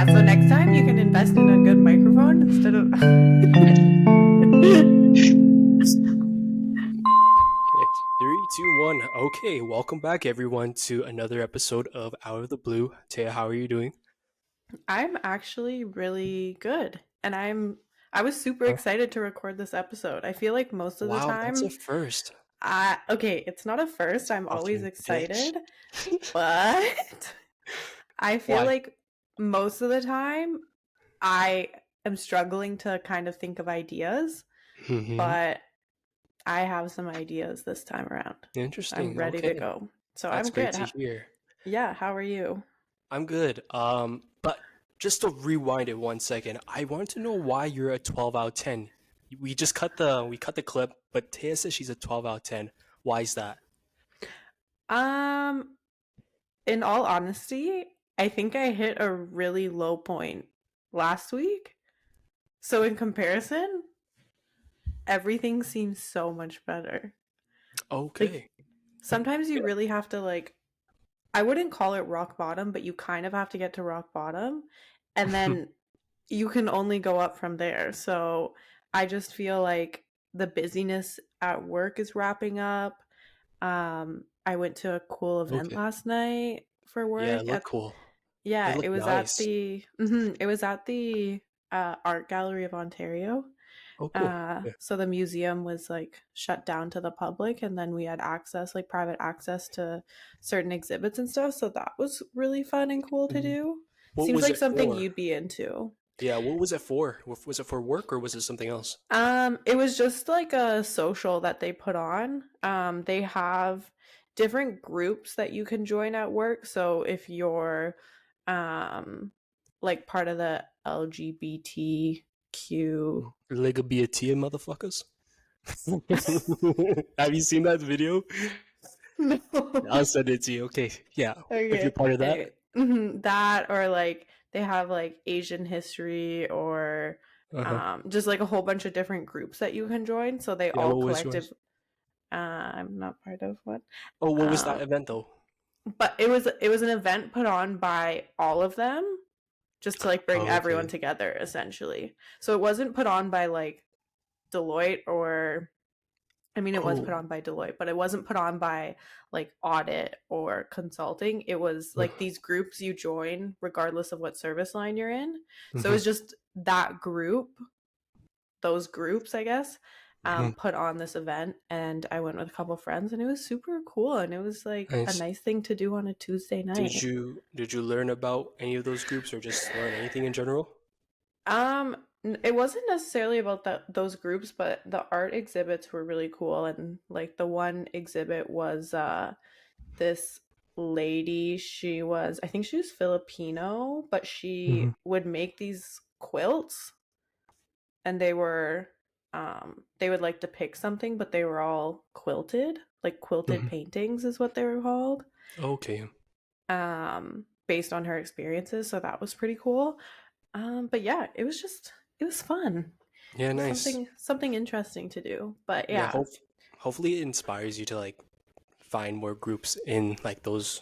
Yeah, so next time you can invest in a good microphone instead of. Okay, three, two, one. Okay, welcome back everyone to another episode of Out of the Blue. Taya, how are you doing? I'm actually really good. And I was super Huh? excited to record this episode. I feel like most of the Wow, that's a time first. I okay, it's not a first. I'm always Okay, okay. excited, but I feel Why? like most of the time I am struggling to kind of think of ideas, Hmm. but I have some ideas this time around. I'm Interesting. ready to Okay, go. So that's I'm great good. to hear. Yeah, how are you? I'm good. But just to rewind it 1 second, I want to know why you're a 12 out of 10. We cut the clip, but Taya says she's a 12 out of 10. Why is that? Um, in all honesty, I think I hit a really low point last week. So in comparison, everything seems so much better. Like Okay. sometimes you really have to I wouldn't call it rock bottom, but you kind of have to get to rock bottom and then you can only go up from there. So I just feel like the busyness at work is wrapping up. I went to a cool event Okay. last night for Yeah, work it at looked cool. It yeah, it looked was at nice. the Art Gallery of Ontario. Oh, cool. So the museum was like shut down to the public, and then we had access, like private access to certain exhibits and stuff. So that was really fun and cool to Yeah. do. What Seems was like it something for? you'd be into. Yeah, what was it for? Was it for work or was it something else? It was just like a social that they put on. They have different groups that you can join at work. So if you're um like part of the LGBTQ. Ligabiatia motherfuckers? Have you seen that video? No. I'll send it to you. Okay, yeah. If you're Okay. part of that, Anyway, that or like they have like Asian history or uh-huh. just like a whole bunch of different groups that you can join. So they Yeah, all what was collective. yours? I'm not part of one. Oh, what was that Um, event though? but it was an event put on by all of them just to like bring Oh, everyone okay. together essentially. So it wasn't put on by like Deloitte or I mean, it was put Oh. on by Deloitte, but it wasn't put on by like audit or consulting. It was like these groups you join regardless of what service line you're in. So it Mm-hmm. was just that group, those groups, I guess, Hmm. put on this event. And I went with a couple of friends and it was super cool. And it was like a Nice. nice thing to do on a Tuesday Did night. you learn about any of those groups or just learn anything in general? It wasn't necessarily about those groups, but the art exhibits were really cool. And like the one exhibit was this lady. I think she was Filipino, but Mm-hmm. she would make these quilts and they would like depict something, but they were all quilted, like quilted Mm-hmm. paintings is what they were called, Okay. based on her experiences. So that was pretty cool. But yeah, it was fun. Yeah, It was nice. something interesting to do. But Yeah, yeah. hopefully it inspires you to like find more groups in like those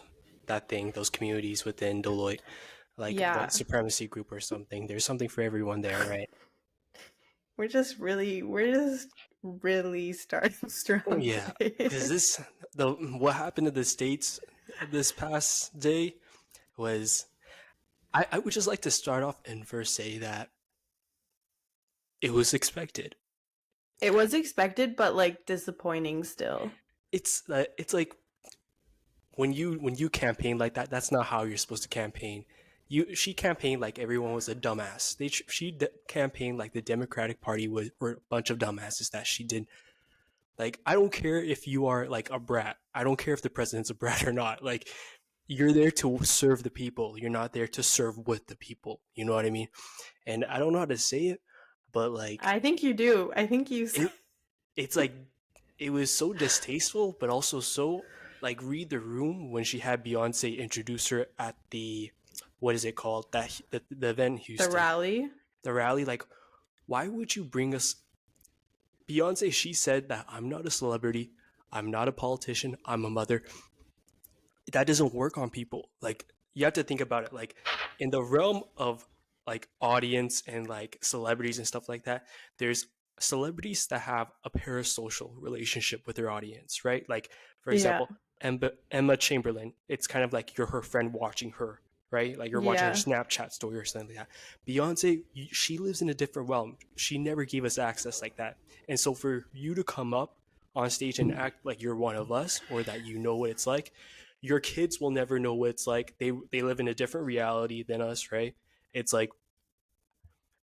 communities within Deloitte, like white Yeah. supremacy group or something. There's something for everyone there, right? We're just really starting Oh, strong yeah, because today. the what happened to the states this past day was I would just like to start off and first say that it was expected. It was expected, but like disappointing still. It's like when you campaign like that, that's not how you're supposed to campaign. She campaigned like everyone was a dumbass. Campaigned like the Democratic Party were a bunch of dumbasses that she did. Like I don't care if you are like a brat. I don't care if the president's a brat or not. Like you're there to serve the people. You're not there to serve with the people. You know what I mean? And I don't know how to say it, but like I think you do. I think you. it, it's like it was so distasteful, but also so like read the room when she had Beyonce introduce her at the what is it called the event in The Houston, rally. the rally. Like, why would you bring us Beyonce? She said that I'm not a celebrity, I'm not a politician, I'm a mother. That doesn't work on people. Like, you have to think about it. Like, in the realm of like audience and like celebrities and stuff like that, there's celebrities that have a parasocial relationship with their audience, right? Like for Yeah. example, Emma Chamberlain, it's kind of like you're her friend watching her, right? Like you're watching her Yeah. Snapchat story or something like that. Beyonce, she lives in a different realm. She never gave us access like that. And so for you to come up on stage and act like you're one of us or that you know what it's like, your kids will never know what it's like. They live in a different reality than us, right? It's like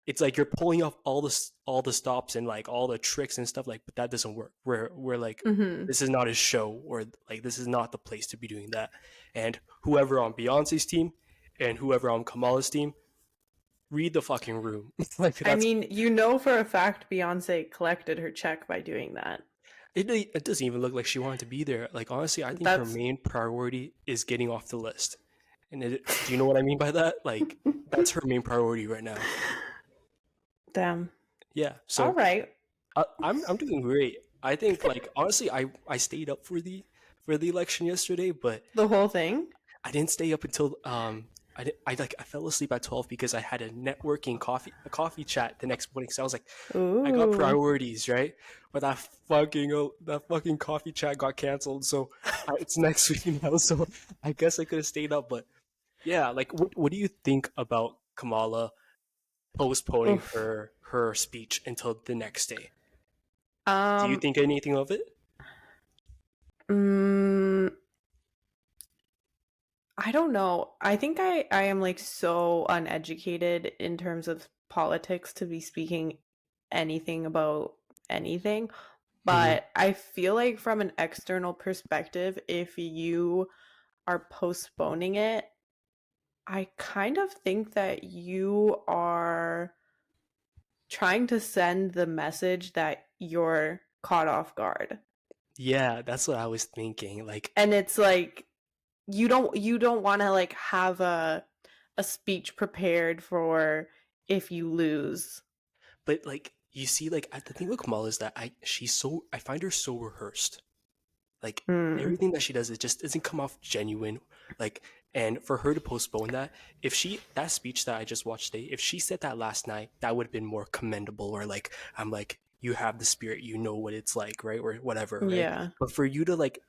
it's like you're pulling off all the stops and like all the tricks and stuff like, but that doesn't work. We're like, Hmm. this is not a show, or like this is not the place to be doing that. And whoever on Beyonce's team and whoever on Kamala's team, read the fucking room. Like I that's mean, you know for a fact Beyonce collected her check by doing that. it. It doesn't even look like she wanted to be there. Like honestly, I think her That's main priority is getting off the list. And do you know what I mean by that? Like that's her main priority right now. damn. Yeah. All So right. I'm doing great. I think like honestly, I stayed up for the election yesterday, but The whole thing? I didn't stay up until I fell asleep at 12 because I had a coffee chat the next morning. So I was like, I got Ooh. priorities, right? But that fucking coffee chat got canceled, so it's next week now. So I guess I could have stayed up, but yeah, like what do you think about Kamala postponing Oof. her speech until the next day? Do you Um, think anything of it? mm, I don't know. I think I am like so uneducated in terms of politics to be speaking anything about anything. Hmm. But I feel like from an external perspective, if you are postponing it, I kind of think that you are trying to send the message that you're caught off guard. Yeah, that's what I was thinking. Like, And it's like you don't want to like have a speech prepared for if you lose. but like you see, like the thing with Kamala is that I find her so rehearsed. Like Hmm. everything that she does, it just doesn't come off genuine. Like, and for her to postpone that, if she that speech that I just watched today, if she said that last night, that would have been more commendable. Or like, I'm like, you have the spirit, you know what it's like, right, or whatever, right? Yeah. But for you to like,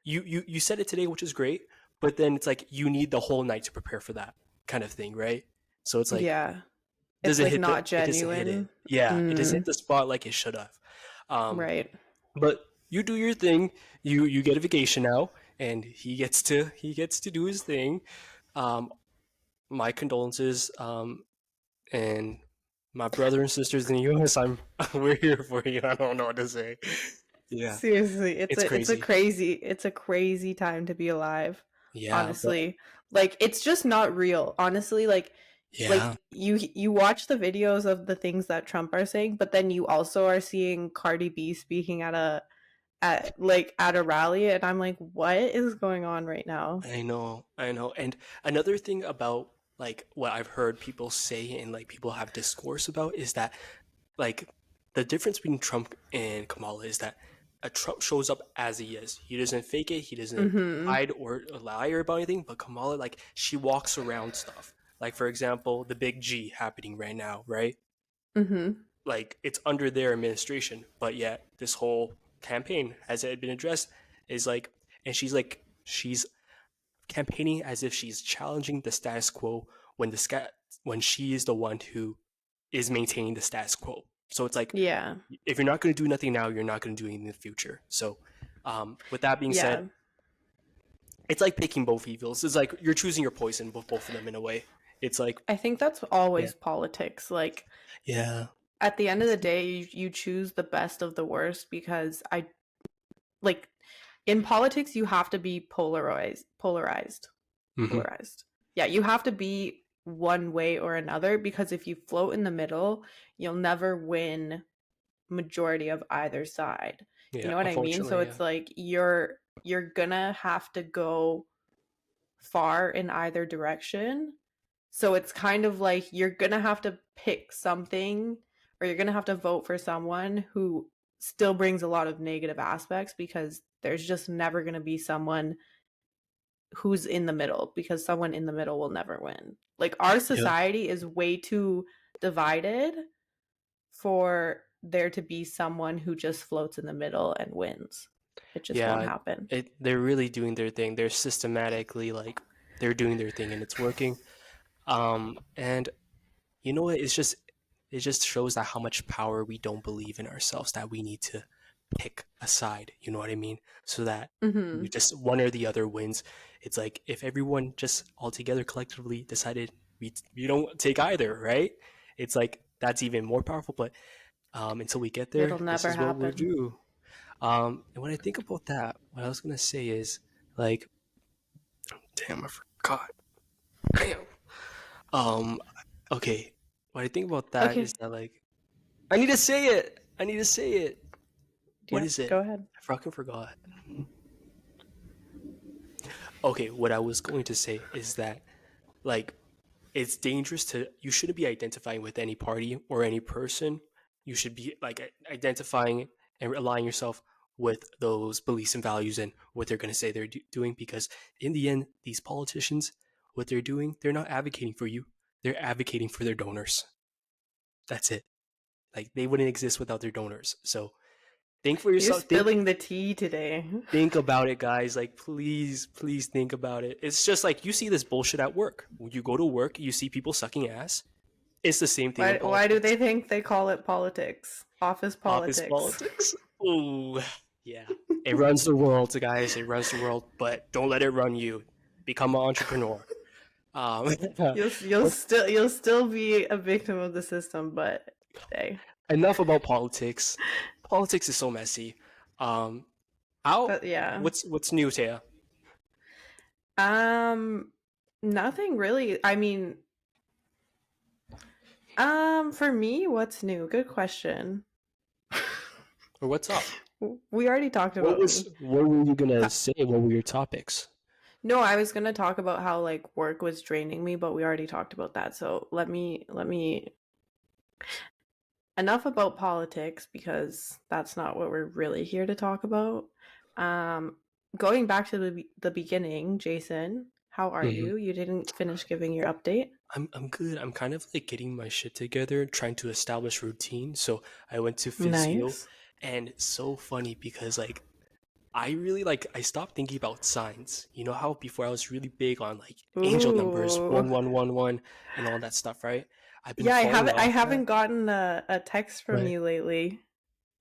you said it today, which is great, but then it's like you need the whole night to prepare for that kind of thing, right? So it's like Yeah. It's like not it doesn't hit it. genuine. Yeah, it doesn't hit Mm, the spot like it should have. Um, right. but you do your thing. You get a vacation now, and he gets to do his thing. Um, my condolences. And my brother and sisters in the U.S. We're here for you. I don't know what to say. Yeah, Seriously, it's crazy. it's a crazy time to be alive, Yeah, but honestly. Like it's just not real. Honestly, yeah, you watch the videos of the things that Trump are saying, but then you also are seeing Cardi B speaking at a rally and I'm like, what is going on right now? I know. And another thing about like what I've heard people say and like people have discourse about is that like the difference between Trump and Kamala is that a Trump shows up as he is. He doesn't fake it. He doesn't Mhm. hide or lie about anything. But Kamala, like, she walks around stuff. Like, for example, the big G happening right now, right? Mhm. Like, it's under their administration. But yet, this whole campaign, as it had been addressed, is like, and she's campaigning as if she's challenging the status quo when when she is the one who is maintaining the status quo. So it's like Yeah. if you're not going to do nothing now, you're not going to do anything in the future. So, with that being said, Yeah. it's like picking both evils. It's like you're choosing your poison with both of them in a way. It's like, I think that's yeah, always politics. Like yeah, at the end of the day, you choose the best of the worst because I like in politics you have to be hmm, polarized. Yeah, you have to be one way or another because if you float in the middle, you'll never win majority of either side. You yeah. know what I mean? So Unfortunately, yeah, it's like you're gonna have to go far in either direction. So it's kind of like you're gonna have to pick something or you're gonna have to vote for someone who still brings a lot of negative aspects because there's just never gonna be someone who's in the middle, because someone in the middle will never win. Like our Yeah. society is way too divided for there to be someone who just floats in the middle and wins. It just won't Yeah, happen. they're really doing their thing. They're systematically like they're doing their thing and it's working. And you know what? It just shows that how much power we don't believe in ourselves, that we need to pick a side. You know what I mean? So that you Mhm. just one or the other wins. It's like if everyone just all together collectively decided we don't take either, right? It's like that's even more powerful. But until we get there, It'll this never is what we'll happen. do. And when I think about that, what I was gonna say is like, damn, I forgot. Damn. Um, okay. What I think about that is Okay. that like, I need to say it. I need to say it. What Yeah, is it? go ahead. I fucking forgot. Okay, what I was going to say is that like, it's dangerous to. You shouldn't be identifying with any party or any person. You should be like identifying and aligning yourself with those beliefs and values and what they're going to say they're doing, because in the end these politicians, what they're doing, they're not advocating for you, they're advocating for their donors. That's it. Like they wouldn't exist without their donors. So think for You're yourself. spilling the tea today. Think about it, guys. Like please think about it. It's just like you see this bullshit at work. When you go to work, you see people sucking ass. It's the same thing in Why do politics. they think they call it politics? Office Office politics. politics. Ooh, yeah. It runs the world, guys. It runs the world, but don't let it run you. Become an entrepreneur. Um, what- You'll still be a victim of the system, but hey. enough about politics. Politics is so messy. Um, how? But yeah. What's new, Taya? Um Nothing really. I mean, for me, what's new? Good question. Or what's up? We already talked What about was? me. What were you gonna Uh, say? What were your topics? No, I was gonna talk about how like work was draining me, but we already talked about that. So let me enough about politics, because that's not what we're really here to talk about. Um, Going back to the beginning, Jason, how are Mhm. you? You didn't finish giving your update. I'm good. I'm kind of like getting my shit together, trying to establish routine. So I went to physio, Nice. and it's so funny because like I really like I stopped thinking about signs. You know how before I was really big on like angel numbers, Ooh. 1111 and all that stuff, right? I've been Yeah, falling I off that. haven't gotten a text from Right. you lately.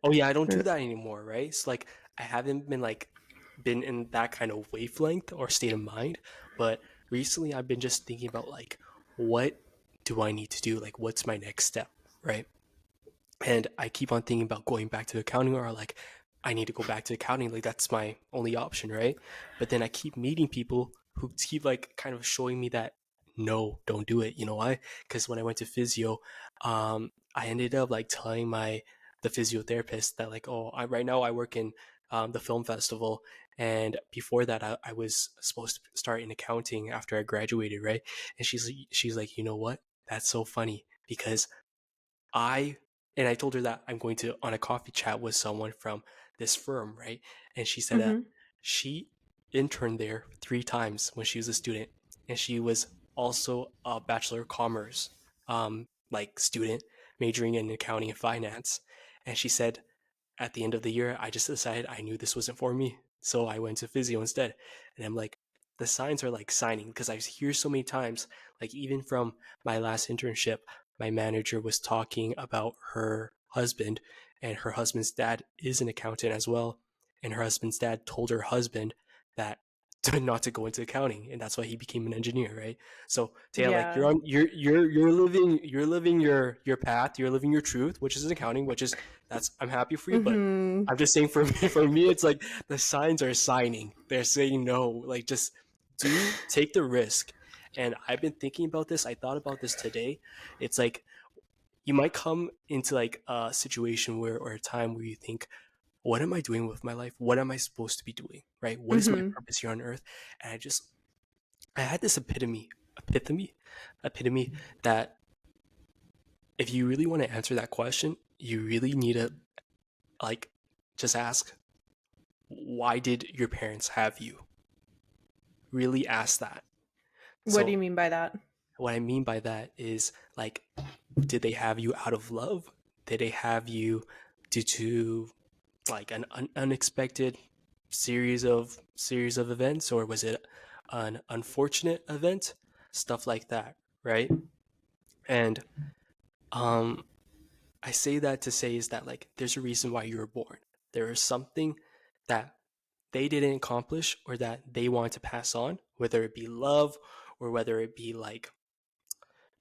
Oh yeah, I don't do Or- that anymore, right? It's like I haven't been in that kind of wavelength or state of mind, but recently I've been just thinking about like what do I need to do? Like what's my next step, right? And I keep on thinking about going back to accounting, or like I need to go back to accounting, like that's my only option, right? But then I keep meeting people who keep like kind of showing me that no, don't do it. You know why? Because when I went to physio, I ended up like telling my the physiotherapist that like, oh, right now I work in the film festival, and before that I was supposed to start in accounting after I graduated, right? And she's like, you know what, that's so funny because I and I told her that I'm going to on a coffee chat with someone from this firm, right? And she said that Mhm. she interned there 3 times when she was a student, and she was also a Bachelor of Commerce like student majoring in accounting and finance. And she said at the end of the year, I just decided I knew this wasn't for me, so I went to physio instead. And I'm like, the signs are like signing because I hear so many times, like even from my last internship, my manager was talking about her husband, and her husband's dad is an accountant as well. And her husband's dad told her husband that not to go into accounting, and that's why he became an engineer, right? So Taya, like Yeah. you're living your path, you're living your truth, which is accounting, which is that's I'm happy for you, but Mhm. I'm just saying for me, it's like the signs are signing. They're saying no, like just take the risk. And I've been thinking about this. I thought about this today. It's like you might come into like a situation where or a time where you think, what am I doing with my life? What am I supposed to be doing? Right? What is my Mhm. purpose here on earth? And I had this epitome that if you really want to answer that question, you really need to like just ask, why did your parents have you? really ask that. What do So you mean by that? what I mean by that is like, did they have you out of love? Did they have you due to like an unexpected series of events, or was it an unfortunate event? Stuff like that, right? And um, I say that to say is that like there's a reason why you were born. There is something that they didn't accomplish or that they want to pass on, whether it be love or whether it be like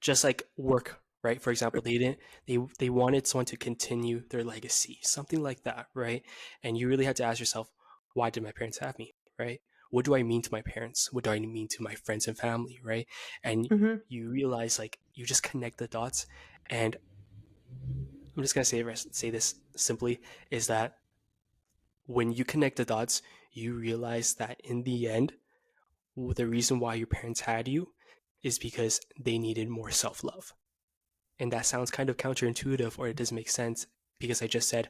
just like work, right? For example, they wanted someone to continue their legacy, something like that, right? And you really had to ask yourself, why did my parents have me, right? What do I mean to my parents? What do I mean to my friends and family, right? And Mm-hmm. you realize like you just connect the dots. And I'm just gonna say this simply is that when you connect the dots, you realize that in the end, the reason why your parents had you is because they needed more self love. And that sounds kind of counterintuitive, or it doesn't make sense because I just said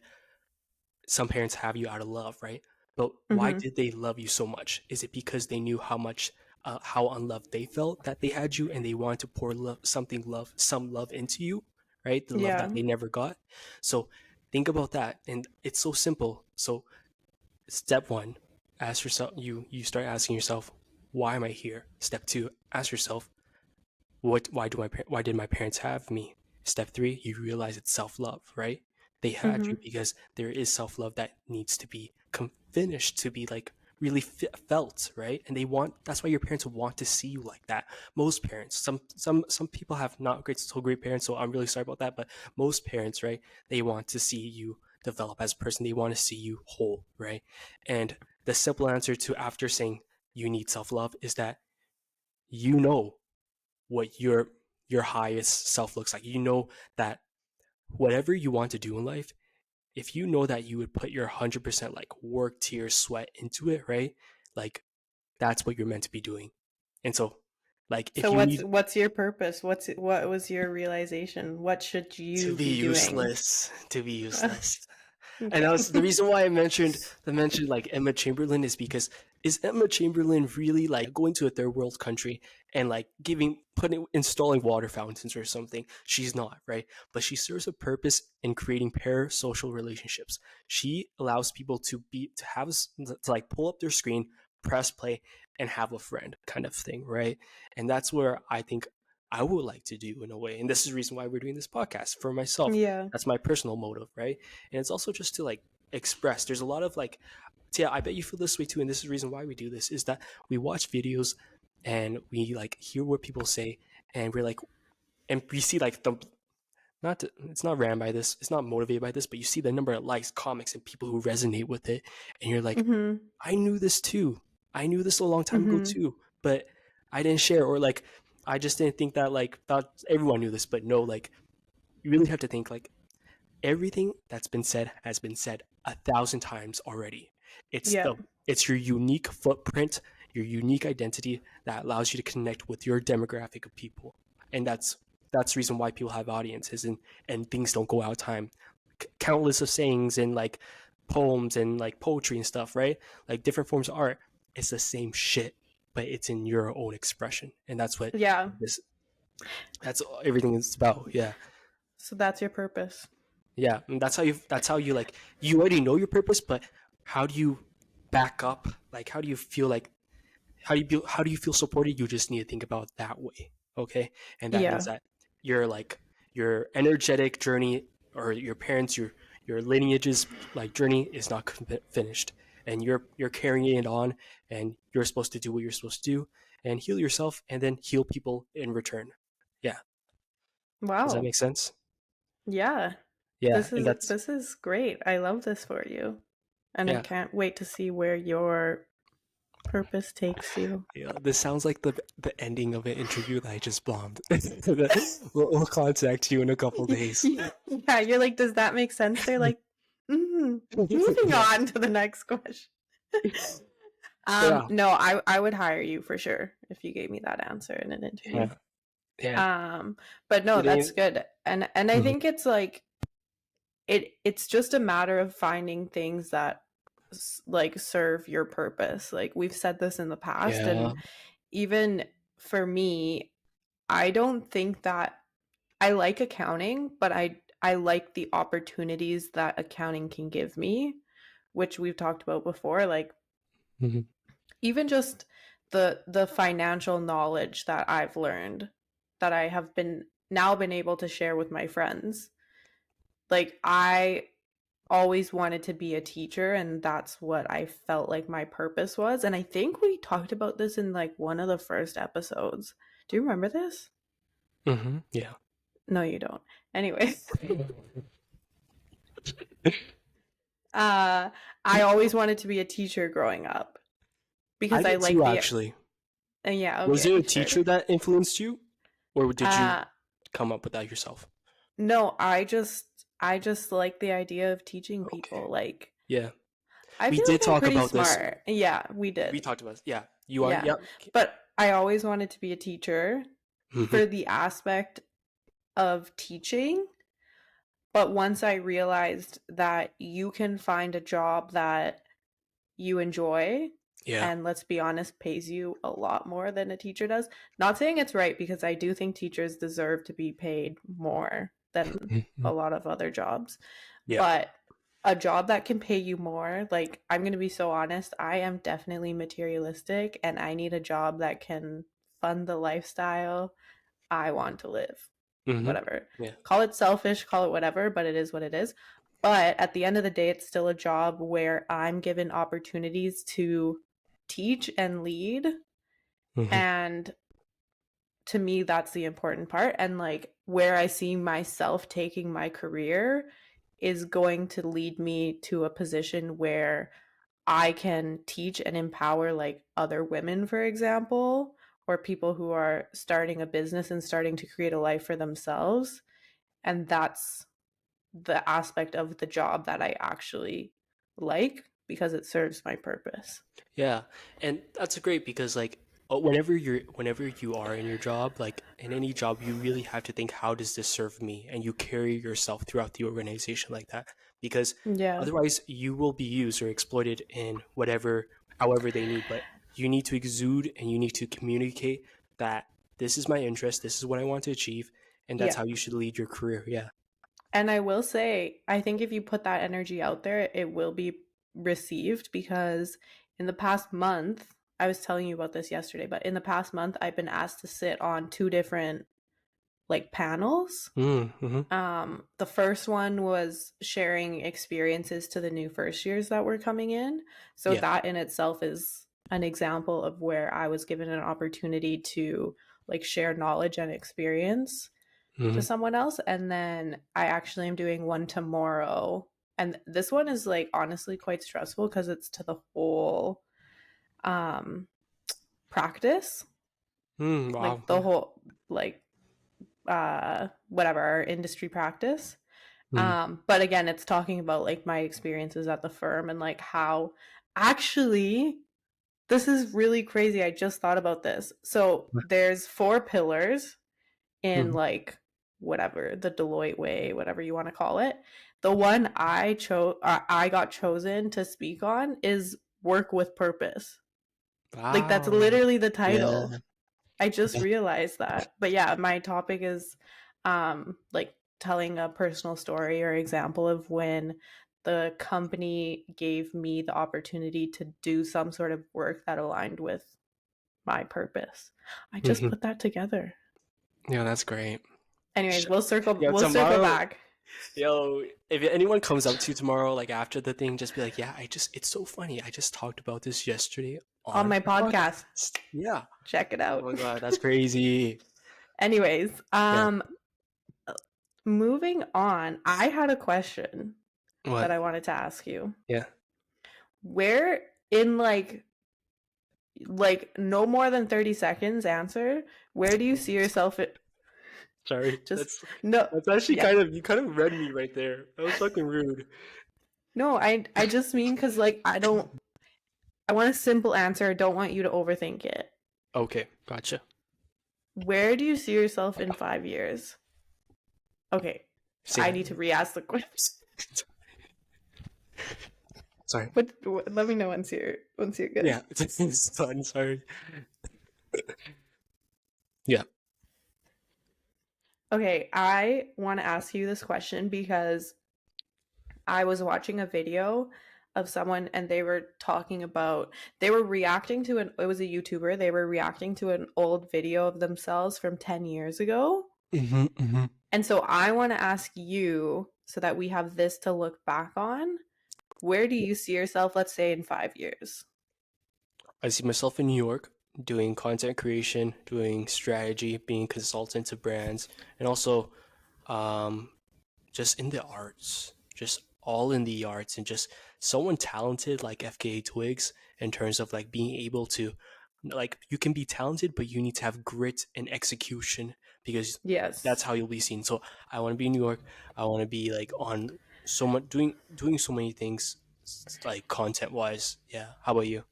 some parents have you out of love, right? But why Mm-hmm. did they love you so much? Is it because they knew how unloved they felt that they had you, and they wanted to pour some love into you, right? The love that Yeah. they never got. So think about that, and it's so simple. So step one, ask yourself. You start asking yourself, why am I here? Step two, ask yourself, why did my parents have me? Step three, you realize it's self-love, right? They had Mm-hmm. you because there is self-love that needs to be finished to be like really felt, right? And that's why your parents want to see you like that. Most parents, some people have not great parents, so I'm really sorry about that, but most parents, right, they want to see you develop as a person. They want to see you whole, right? And the simple answer to after saying you need self-love is that you know what your highest self looks like. You know that whatever you want to do in life, if you know that you would put your 100% like work, tears, sweat into it, right? Like that's what you're meant to be doing. And so like if So you need what's your purpose? What was your realization? What should to you be be doing? useless, to be useless. And that Okay. was the reason why I mentioned like Emma Chamberlain is because is Emma Chamberlain really like going to a third world country and like installing water fountains or something? She's not, right? But she serves a purpose in creating parasocial relationships. She allows people to like pull up their screen, press play, and have a friend kind of thing, right? And that's where I think I would like to do in a way. And this is the reason why we're doing this podcast for myself. Yeah. That's my personal motive, right? And it's also just to like express. There's a lot of like, yeah, I bet you feel this way too, and this is the reason why we do this is that we watch videos and we like hear what people say, and we're like, and we see like it's not ran by this, it's not motivated by this, but you see the number of likes, comics, and people who resonate with it, and you're like, Mm-hmm. I knew this too, I knew this a long time ago Mm-hmm. too, but I didn't share, or like I just didn't think that like thought everyone knew this, but no, like you really have to think like everything that's been said has been said 1,000 times already. It's Yeah. the it's your unique footprint, your unique identity that allows you to connect with your demographic of people, and that's the reason why people have audiences and things don't go out of time. Countless of sayings and like poems and like poetry and stuff, right? Like different forms of art. It's the same shit, but it's in your own expression, and that's what Yeah. this that's everything is about. Yeah. So that's your purpose. Yeah, and that's how you like you already know your purpose, but how do you back up? Like how do you feel like how do you feel supported? You just need to think about it that way. Okay? And that means Yeah. that your like your energetic journey or your parents your lineage's like journey is not finished, and you're carrying it on, and you're supposed to do what you're supposed to do and heal yourself and then heal people in return. Yeah. Does that Wow. make sense? Yeah. Yeah, This and is that's this is great. I love this for you. And I yeah. can't wait to see where your purpose takes you. Yeah, this sounds like the ending of an interview that I just bombed. We'll contact you in a couple days. Yeah, you're like, does that make sense? They're like, moving Yeah, on to the next question. yeah, No, I would hire you for sure if you gave me that answer in an interview. yeah, yeah. Um, but no, It that's ain't. good. And I Mhm. think it's like it's just a matter of finding things that like serve your purpose. Like we've said this in the past, Yeah. and even for me, I don't think that I like accounting, but I like the opportunities that accounting can give me, which we've talked about before, like Mhm. even just the financial knowledge that I've learned that I have been able to share with my friends. Like I always wanted to be a teacher, and that's what I felt like my purpose was. And I think we talked about this in like one of the first episodes. Do you remember this? Yeah. No, you don't. Anyway, uh I always wanted to be a teacher growing up I because I did like too, the actually. yeah, Was there okay, a sure. teacher that influenced you, or did you Uh come up with that yourself? no, I just like the idea of teaching Okay. people. Like Yeah. I We feel like did I'm talk pretty about this. smart. Yeah, we We did. talked about this. Yeah. You are. Yeah. Yeah. But I always wanted to be a teacher Hmm. for the aspect of teaching. But once I realized that you can find a job that you enjoy, Yeah. and let's be honest, pays you a lot more than a teacher does. Not saying it's right, because I do think teachers deserve to be paid more than a Mhm. lot of other jobs. Yeah. But a job that can pay you more, like I'm going to be so honest, I am definitely materialistic and I need a job that can fund the lifestyle I want to live. Hmm. Whatever. Yeah. Call it selfish, call it whatever, but it is what it is. But at the end of the day, it's still a job where I'm given opportunities to teach and lead. Hmm. And to me, that's the important part. And like where I see myself taking my career is going to lead me to a position where I can teach and empower like other women, for example, or people who are starting a business and starting to create a life for themselves. And that's the aspect of the job that I actually like because it serves my purpose. Yeah. And that's great because like whenever you are in your job, like in any job, you really have to think, how does this serve me? And you carry yourself throughout the organization like that, because Yeah. otherwise you will be used or exploited in whatever however they need. But you need to exude and you need to communicate that this is my interest, this is what I want to achieve, and that's Yeah. how you should lead your career. Yeah. And I will say, I think if you put that energy out there, it will be received because in the past month, I was telling you about this yesterday, but in the past month, I've been asked to sit on two different like panels. Mm-hmm. The first one was sharing experiences to the new first years that were coming in. So Yeah. that in itself is an example of where I was given an opportunity to like share knowledge and experience to Mm-hmm. someone else. And then I actually am doing one tomorrow. And this one is like honestly quite stressful because it's to the whole um practice, Mm, wow. like the whole like whatever our industry practice. Mm-hmm. But again, it's talking about like my experiences at the firm and like how actually this is really crazy. I just thought about this. So there's four pillars in Mm-hmm. like whatever the Deloitte way, whatever you want to call it. The one I got chosen to speak on is work with purpose. Like that's Wow. literally the Yeah. title. I just realized that. But yeah, my topic is like telling a personal story or example of when the company gave me the opportunity to do some sort of work that aligned with my purpose. I just Hmm. put that together. Yeah, that's great. Anyways, we'll circle Yeah, we'll circle tomorrow, back yo, if anyone comes up to you tomorrow, like after the thing, just be like, yeah, it's so funny. I just talked about this yesterday on on my the podcast. podcast. Yeah. Check it Oh out. my God, that's crazy. Anyways, Yeah. moving on, I had a question that What? I wanted to ask you. Yeah. Where in like no more than 30 seconds answer, where do you see yourself at Sorry. just That's no that's actually yeah. kind of you kind of read me right there. That was fucking rude. No, I just mean cuz like I want a simple answer. I don't want you to overthink it. Okay, gotcha. Where do you see yourself in 5 years? Okay. Say I that need to again. re-ask the question. Sorry. Let me know once you're good. Yeah, it's done. Sorry. Yeah. Okay, I want to ask you this question because I was watching a video of someone and they were reacting to it was a YouTuber. They were reacting to an old video of themselves from 10 years ago. Mm-hmm, mm-hmm. And so I want to ask you so that we have this to look back on. Where do you see yourself, let's say, in 5 years? I see myself in New York doing content creation, doing strategy, being a consultant to brands, and also um, just in the arts, just all in the arts, and just someone talented like FKA Twigs in terms of like being able to, like, you can be talented, but you need to have grit and execution because that's Yes. how you'll be seen. So I want to be in New York. I want to be like on so much doing so many things like content wise. Yeah. How about you?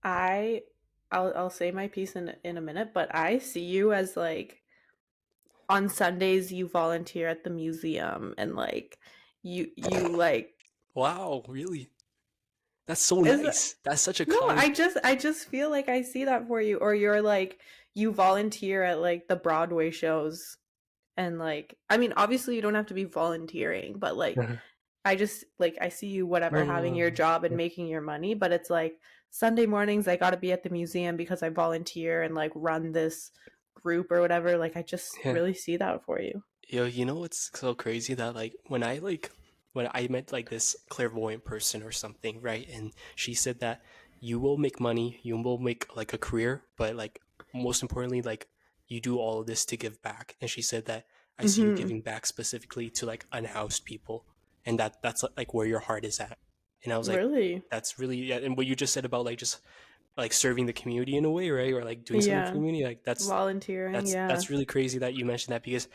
I I'll say my piece in a minute, but I see you as like on Sundays you volunteer at the museum and like you like Wow, really? That's so is nice. That's such a no, kind. I just feel like I see that for you or you're like you volunteer at like the Broadway shows and like I mean obviously you don't have to be volunteering, but like I just like I see you whatever having your job and making your money, but it's like Sunday mornings I got to be at the museum because I volunteer and like run this group or whatever. Like I just Yeah. really see that for you. Yo, you know what's so crazy that when I met like this clairvoyant person or something, right? And she said that you will make money, you will make like a career, but like most importantly, like you do all of this to give back. And she said that I see you Mhm. giving back specifically to like unhoused people, and that's like where your heart is at. And I was like, Really? that's really yeah. And what you just said about like just like serving the community in a way, right? Or like doing something for the Yeah. community, like Volunteering, yeah. that's really crazy that you mentioned that because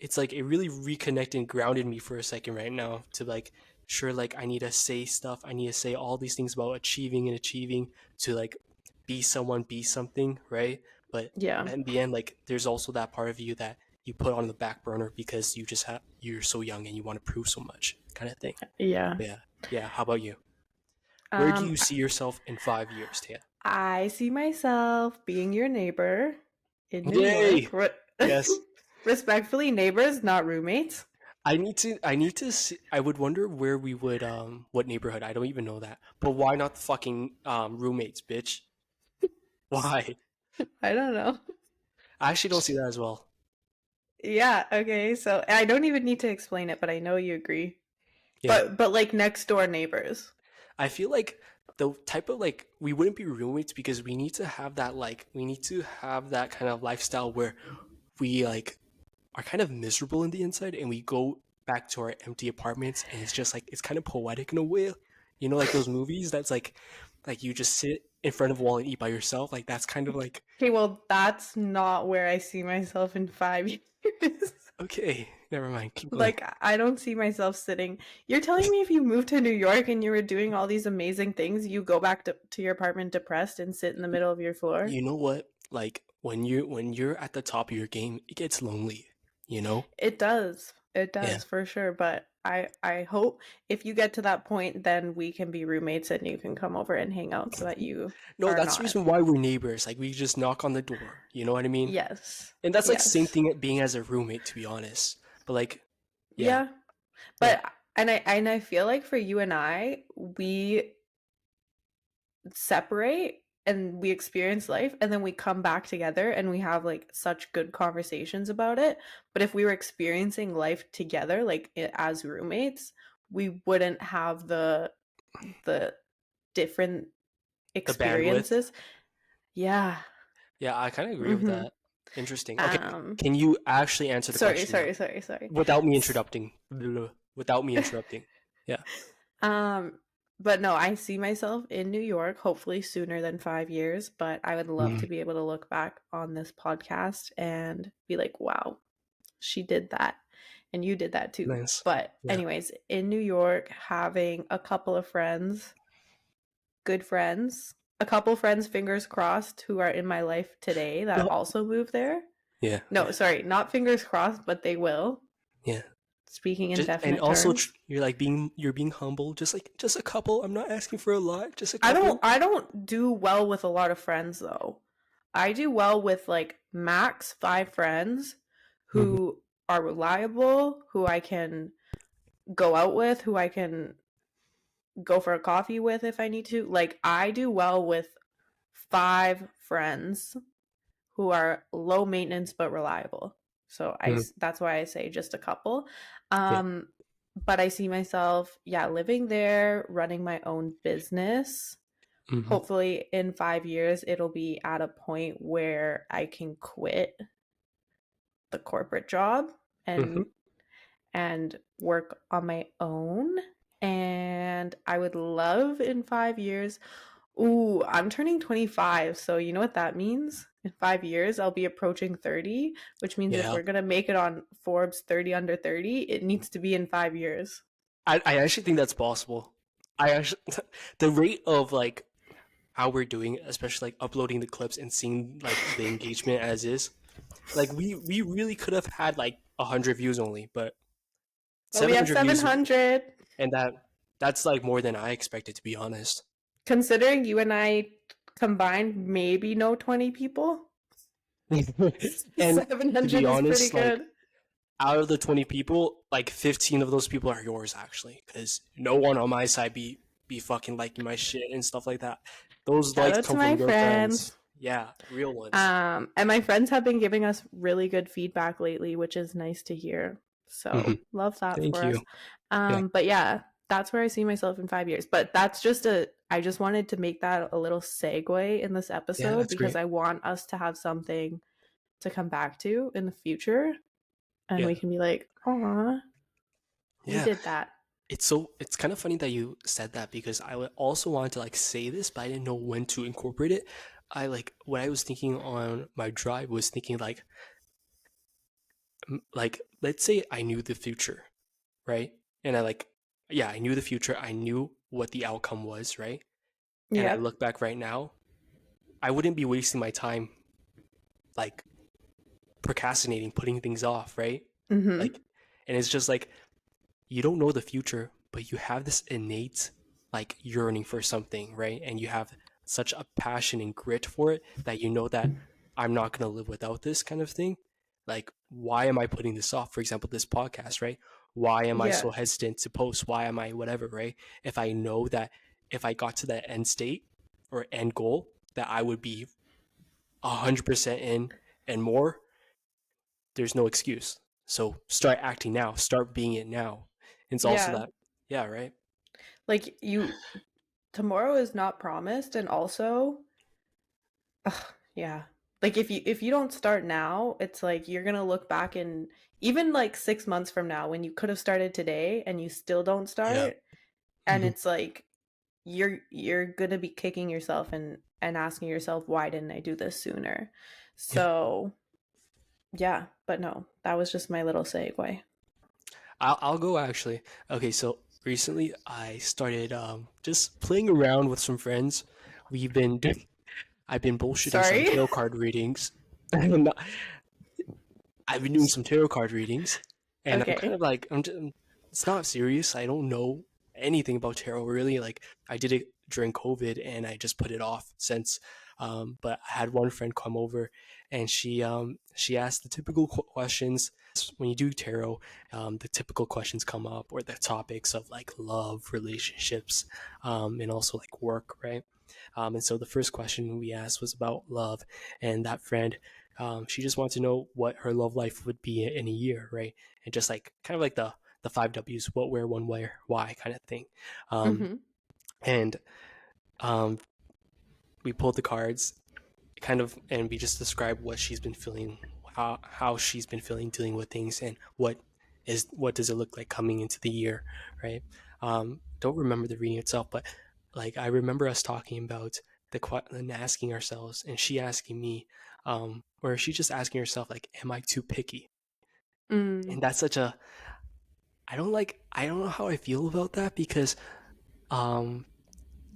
it's like it really reconnected and grounded me for a second right now to like sure like I need to say stuff, I need to say all these things about achieving to like be someone, be something, right? But Yeah. in the end, like there's also that part of you that you put on the back burner because you're so young and you want to prove so much kind of thing. Yeah. Yeah. Yeah, how about you? Where do Um you see yourself in 5 years, Tia? I see myself being your neighbor in New Yay. York. Yes. Respectfully, neighbors, not roommates. I need to see, I would wonder where we would what neighborhood. I don't even know that. But why not the fucking roommates, bitch? Why? I don't know. I actually don't see that as well. Yeah, okay. So I don't even need to explain it, but I know you agree. Yeah. But like next door neighbors. I feel like the type of like we wouldn't be roommates because we need to have that like we need to have that kind of lifestyle where we like are kind of miserable in the inside and we go back to our empty apartments and it's just like it's kind of poetic in a way. You know, like those movies that's like you just sit in front of a wall and eat by yourself. Like that's kind of like Okay, well, that's not where I see myself in 5 years. okay, never mind. Keep going. Like, I don't see myself sitting. You're telling me if you moved to New York and you were doing all these amazing things, you go back to your apartment depressed and sit in the middle of your floor? You know what? Like when you're at the top of your game, it gets lonely, you know? It does. It Yeah. does for sure. But I hope if you get to that point, then we can be roommates and you can come over and hang out so that you No, are that's the not. reason why we're neighbors. Like we just knock on the door, you know what I mean? Yes. And that's like same Yes. thing at being as a roommate, to be honest. But like, yeah, Yeah. yeah. But and I feel like for you and I, we separate and we experience life and then we come back together and we have like such good conversations about it. But if we were experiencing life together like as roommates, we wouldn't have the different The bandwidth. experiences. Yeah. Yeah, I kind of agree with Mhm. that. Interesting. Okay, Um can you actually answer the question now sorry. without me S- interrupting? Without me interrupting. Yeah. Um, but no, I see myself in New York, hopefully sooner than 5 years. But I would love Mhm. to be able to look back on this podcast and be like, wow, she did that. And you did that too. Nice. But, Yeah. anyways, in New York, having a couple of friends, good friends, a couple friends, fingers crossed, who are in my life today that No. also moved there. Yeah. No, Yeah. sorry, not fingers crossed, but they will. Yeah. speaking in And definite also terms. you're being humble, just a couple. I'm not asking for a lot, just a I don't couple. I don't do well with a lot of friends though. I do well with like max 5 friends Hmm. who are reliable, who I can go out with, who I can go for a coffee with if I need to. Like I do well with 5 friends who are low maintenance but reliable. So Hmm. that's why I say just a couple. Yeah. Um but I see myself living there, running my own business. Hmm. Hopefully in 5 years it'll be at a point where I can quit the corporate job Hmm. and work on my own. And I would love in 5 years. Ooh, I'm turning 25. So you know what that means? In 5 years, I'll be approaching 30, which means if Yeah. we're going to make it on Forbes 30 under 30, it needs to be in 5 years. I actually think that's possible. I actually the rate of like how we're doing, especially like uploading the clips and seeing like the engagement as is, like we really could have had like 100 views only, but But we have 700 views, 700. and that's like more than I expected, to be honest. Considering you and I combined maybe no 20 people, And to be 700 is pretty honest, like good. out of the 20 people, like 15 of those people are yours actually, because no one on my side be fucking liking my shit and stuff like that. Those Shout likes out to come from my your friends. friends. Yeah, real ones. And my friends have been giving us really good feedback lately, which is nice to hear. Hmm. So love that Thank for you. us. Yeah, But yeah, that's where I see myself in 5 years. But that's just I just wanted to make that a little segue in this yeah, episode that's because great. I want us to have something to come back to in the future. And Yeah, we can be like, aw, we yeah. did that. It's kind of funny that you said that because also wanted to like say this, but I didn't know when to incorporate it. I like what I was thinking on my drive was thinking like let's say I knew the future, right? And I like yeah, I knew the future. I knew what the outcome was, right? And I Yep. look back right now, I wouldn't be wasting my time like procrastinating, putting things off, right? Mm-hmm. Like and it's just like you don't know the future, but you have this innate like yearning for something, right? And you have such a passion and grit for it that you know that I'm not going to live without this kind of thing. Like, why am I putting this off? For example, this podcast, right? Why am I Yeah. so hesitant to post? Why am I whatever, right? If I know that if I got to that end state or end goal, that I would be 100% in and more, there's no excuse. So start acting now, start being it now. It's also Yeah. that, yeah, right? Like tomorrow is not promised. And also, ugh, yeah. Like if you don't start now, it's like you're gonna look back in even like 6 months from now when you could have started today and you still don't Yeah. start, and Hmm. it's like you're gonna be kicking yourself and asking yourself why didn't I do this sooner? Yeah. So yeah, but no, that was just my little segue. I'll go actually. Okay, so recently I started just playing around with some friends. We've been I've been bullshitting some Sorry. tarot card readings. And I've been doing some tarot card readings, and I'm kind Okay. of like it's not serious. I don't know anything about tarot really. Like I did it during COVID, and I just put it off since. But I had one friend come over, and she asked the typical questions. When you do tarot, the typical questions come up, or the topics of like love, relationships, and also like work, right? And so the first question we asked was about love, and that friend she just wanted to know what her love life would be in a year, right? And just like kind of like the five W's: what, where, when, where, why, kind of thing. Um, Mm-hmm. and um, we pulled the cards, kind of, and we just described what she's been feeling, how she's been feeling dealing with things, and what does it look like coming into the year, right? Don't remember the reading itself, but like I remember us talking about and asking ourselves, and she asking me, or she just asking herself, like, "Am I too picky?" Mm. And that's such a I don't know how I feel about that because, um,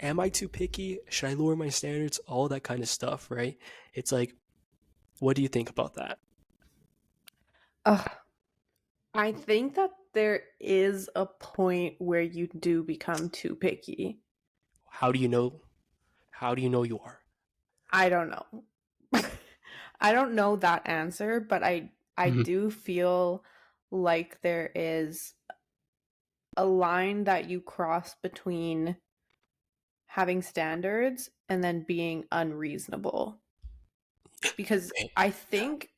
am I too picky? Should I lower my standards? All that kind of stuff, right? It's like, what do you think about that? Ugh. I think that there is a point where you do become too picky. How do you know? How do you know you are? I don't know. I don't know that answer, but I Mhm. do feel like there is a line that you cross between having standards and then being unreasonable. Because Okay. I think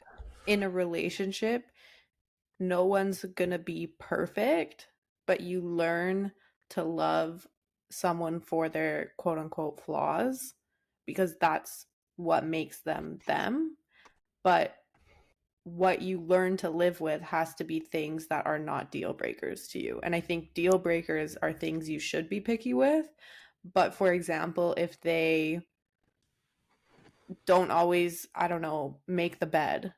in a relationship, no one's gonna be perfect, but you learn to love someone for their quote unquote flaws because that's what makes them them. But what you learn to live with has to be things that are not deal breakers to you. And I think deal breakers are things you should be picky with. But for example, if they don't always, I don't know, make the bed,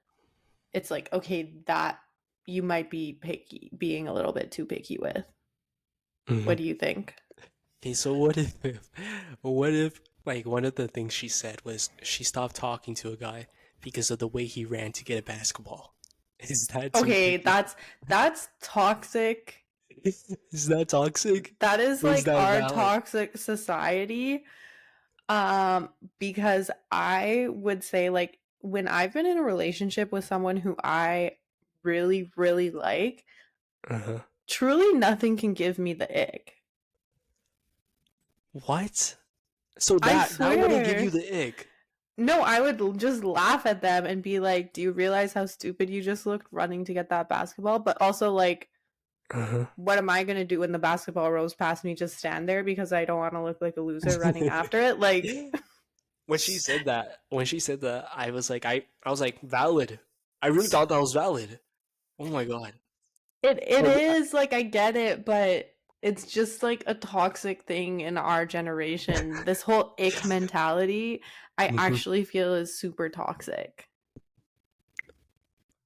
it's like, okay, that you might be picky, being a little bit too picky with. What Mhm. do you think? Okay, so what if like one of the things she said was she stopped talking to a guy because of the way he ran to get a basketball? Is that too Okay, picky? that's toxic. Is that toxic? That is Or is like that our valid? toxic society. Because I would say like when I've been in a relationship with someone who I really, really like, Uh-huh. truly nothing can give me the ick. What? So I that wouldn't give you swear. the ick. No, I would just laugh at them and be like, "Do you realize how stupid you just looked running to get that basketball?" But also like, Uh-huh. what am I gonna do when the basketball rolls past me? Just stand there because I don't want to look like a loser running after it? Like, When she said that, I was like, valid. I really thought that was valid. Oh my god. it Like, is like I get it, but it's just like a toxic thing in our generation. This whole ick mentality, I mhm. actually feel is super toxic.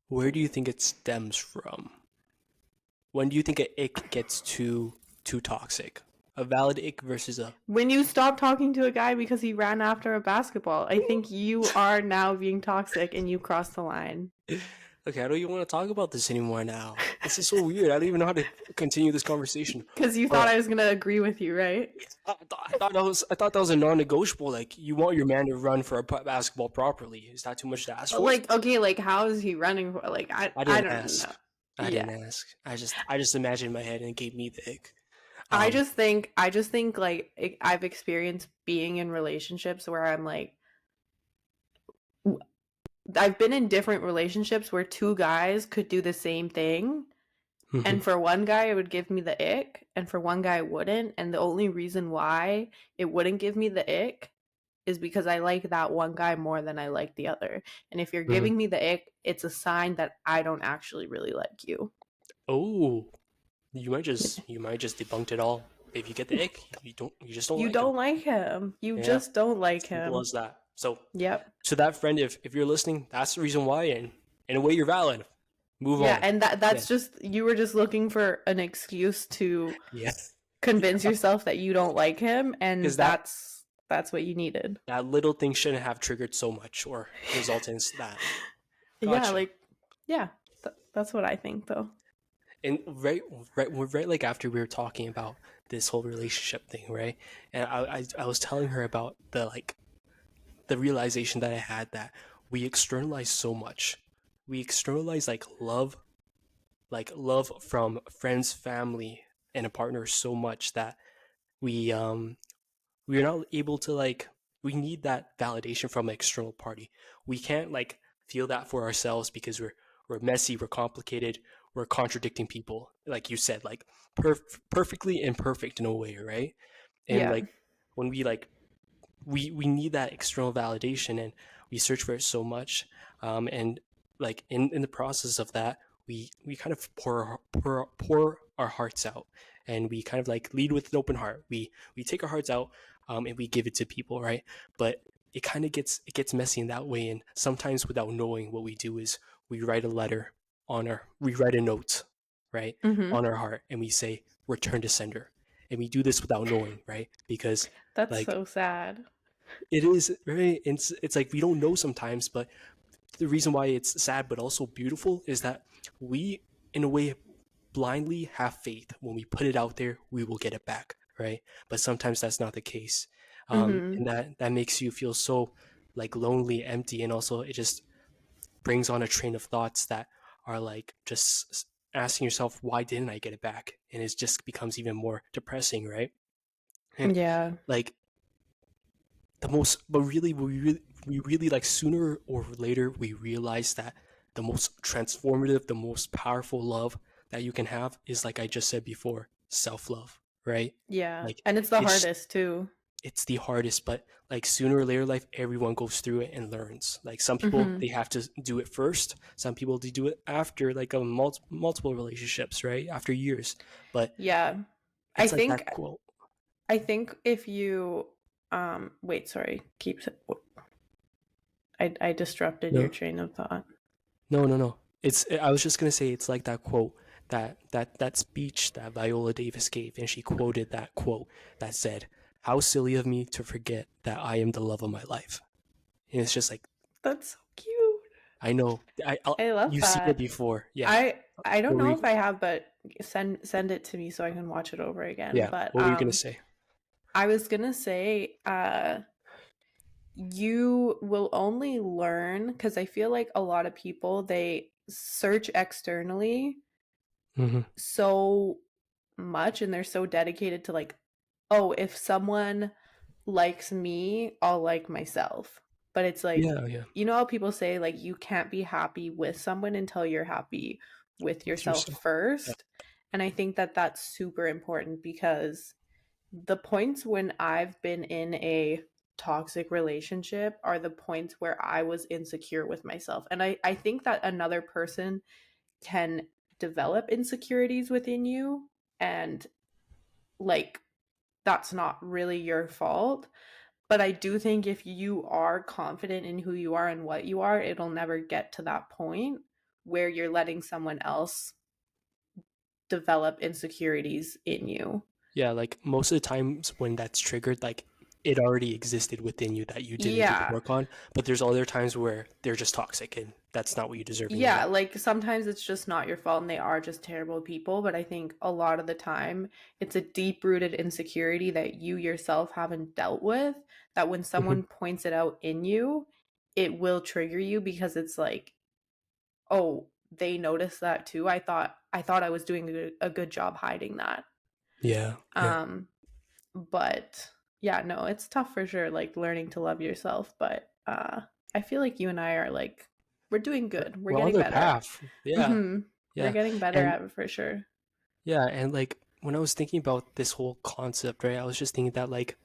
Where do you think it stems from? When do you think a ick gets too toxic? A valid ick versus a When you stop talking to a guy because he ran after a basketball, I think you are now being toxic and you crossed the line. Okay, I don't even want to talk about this anymore now. This is so weird. I don't even know how to continue this conversation. Because you All thought right. I was gonna agree with you, right? I thought that was a non-negotiable. Like you want your man to run for a basketball properly. Is that too much to ask for? Like, okay, like how is he running for? Like, I I didn't don't know. ask. I Yeah, didn't ask. I just imagined in my head and it gave me the ick. Um, I just think like I've experienced being in relationships where I'm like, I've been in different relationships where two guys could do the same thing. mhm, And for one guy, it would give me the ick, and for one guy, it wouldn't. And the only reason why it wouldn't give me the ick is because I like that one guy more than I like the other. And if you're mhm. giving me the ick, it's a sign that I don't actually really like you. Oh, you might just debunked it all. If you get the ick, you just don't You like him. don't like him. You Yeah, just don't like simple him. as that. So Yep. to that friend, if you're listening, that's the reason why, and in a way, you're valid. Move Yeah, on. and that Yeah, that's just you were just looking for an excuse to yeah, convince yourself that you don't like him, and because that that's what you needed. that little thing shouldn't have triggered so much or result in that. Yeah, Gotcha. like yeah, that's what I think though. And right like after we were talking about this whole relationship thing, right? And I was telling her about the realization that I had that we externalize so much. We externalize like love from friends, family, and a partner so much that we're not able to we need that validation from an external party. We can't feel that for ourselves because we're messy, we're complicated, we're contradicting people, like you said, perfectly imperfect in a way, right? And Yeah. when we need that external validation, and we search for it so much, and in the process of that, we kind of pour our hearts out, and we kind of lead with an open heart. We take our hearts out, and we give it to people, right? But it gets messy in that way, and sometimes without knowing, what we do is we write a note, right, Mhm. on our heart, and we say return to sender, and we do this without knowing, right? Because That's like so sad. it is very it's like we don't know sometimes, but the reason why it's sad but also beautiful is that we, in a way, blindly have faith when we put it out there, we will get it back, right? But sometimes that's not the case. Mm-hmm. And that makes you feel so like lonely, empty, and also it just brings on a train of thoughts that are like just asking yourself, why didn't I get it back? And it just becomes even more depressing, right? And Yeah. like but really we really like sooner or later we realize that the most transformative, the most powerful love that you can have is, like I just said before, self-love, right? Yeah. Like And it's the it's hardest too. it's the hardest, but like sooner or later life, everyone goes through it and learns. Like some people Mm-hmm. they have to do it first, some people they do it after like a multiple relationships, right, after years. But Yeah. I it's like that think quote. I think if you wait, sorry. I disrupted your No, train of thought. no. I was just gonna say it's like that quote, that speech that Viola Davis gave, and she quoted that quote that said, "How silly of me to forget that I am the love of my life." And it's just like, That's so cute. I know, I love you've seen it that. before, yeah. I don't What were know you, if I have, but send it to me so I can watch it over again. yeah, But what were you gonna say? I was gonna say you will only learn because I feel like a lot of people they search externally Hmm. so much and they're so dedicated to like, oh, if someone likes me, I'll like myself. But it's like, Yeah, yeah, you know how people say like you can't be happy with someone until you're happy with with yourself yourself. Yeah. first. And I think that that's super important because the points when I've been in a toxic relationship are the points where I was insecure with myself. And I think that another person can develop insecurities within you and like that's not really your fault. But I do think if you are confident in who you are and what you are, it'll never get to that point where you're letting someone else develop insecurities in you. Yeah, like most of the times when that's triggered, like it already existed within you that you didn't get to Yeah. work on. But there's other times where they're just toxic and that's not what you deserve in your Yeah, life. like sometimes it's just not your fault and they are just terrible people, but I think a lot of the time it's a deep-rooted insecurity that you yourself haven't dealt with, that when Hmm. someone points it out in you, it will trigger you because it's like, "Oh, they noticed that too. I thought I was doing a good job hiding that." Yeah, yeah. Um, but yeah, no, it's tough for sure like learning to love yourself, but I feel like you and I are like we're doing good. We're We're on getting the better. path. Yeah, Mm-hmm. We're yeah. getting better And at it for sure. yeah, and like when I was thinking about this whole concept, right, I was just thinking that like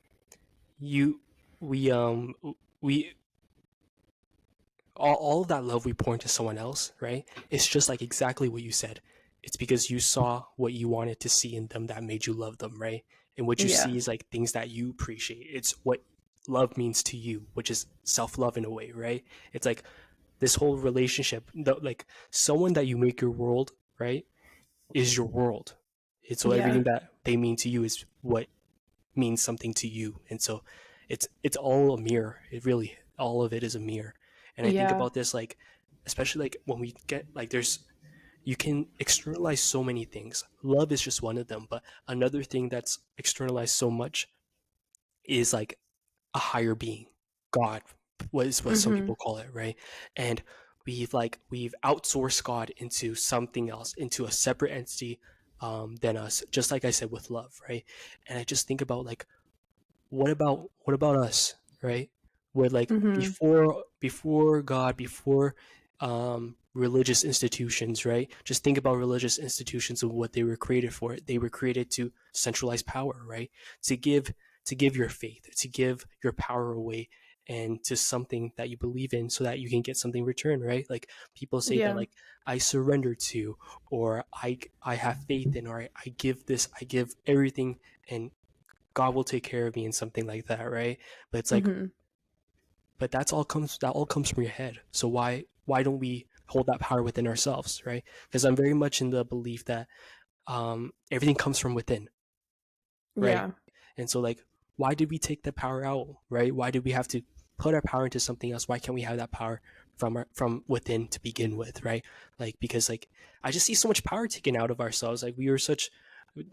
you we we all of that love we pour into someone else, right? It's just like exactly what you said. It's because you saw what you wanted to see in them that made you love them, right? And what you Yeah. see is like things that you appreciate. It's what love means to you, which is self-love in a way, right? It's like this whole relationship, like someone that you make your world, right, is your world. It's so Yeah. everything that they mean to you is what means something to you. And so it's all a mirror. It really, all of it is a mirror. And I think Yeah. about this like, especially like when we get like there's you can externalize so many things. Love is just one of them, but another thing that's externalized so much is like a higher being, God, what some Mm-hmm. people call it, right? And we've outsourced God into something else, into a separate entity than us, just like I said with love, right? And I just think about like what about us, right? Where like Mm-hmm. before God, before religious institutions, right? Just think about religious institutions and what they were created for. They were created to centralize power, right? To give your faith, to give your power away and to something that you believe in so that you can get something in return, right? Like people say that Yeah. like I surrender to, or I have faith in, or I give this, I give everything, and God will take care of me and something like that, right? But it's like, Mm-hmm. but that all comes from your head. So why don't we hold that power within ourselves, right? Because I'm very much in the belief that everything comes from within, right? Yeah. And so like, why did we take that power out, right? Why did we have to put our power into something else? Why can't we have that power from within to begin with, right? Like because like I just see so much power taken out of ourselves. Like we are such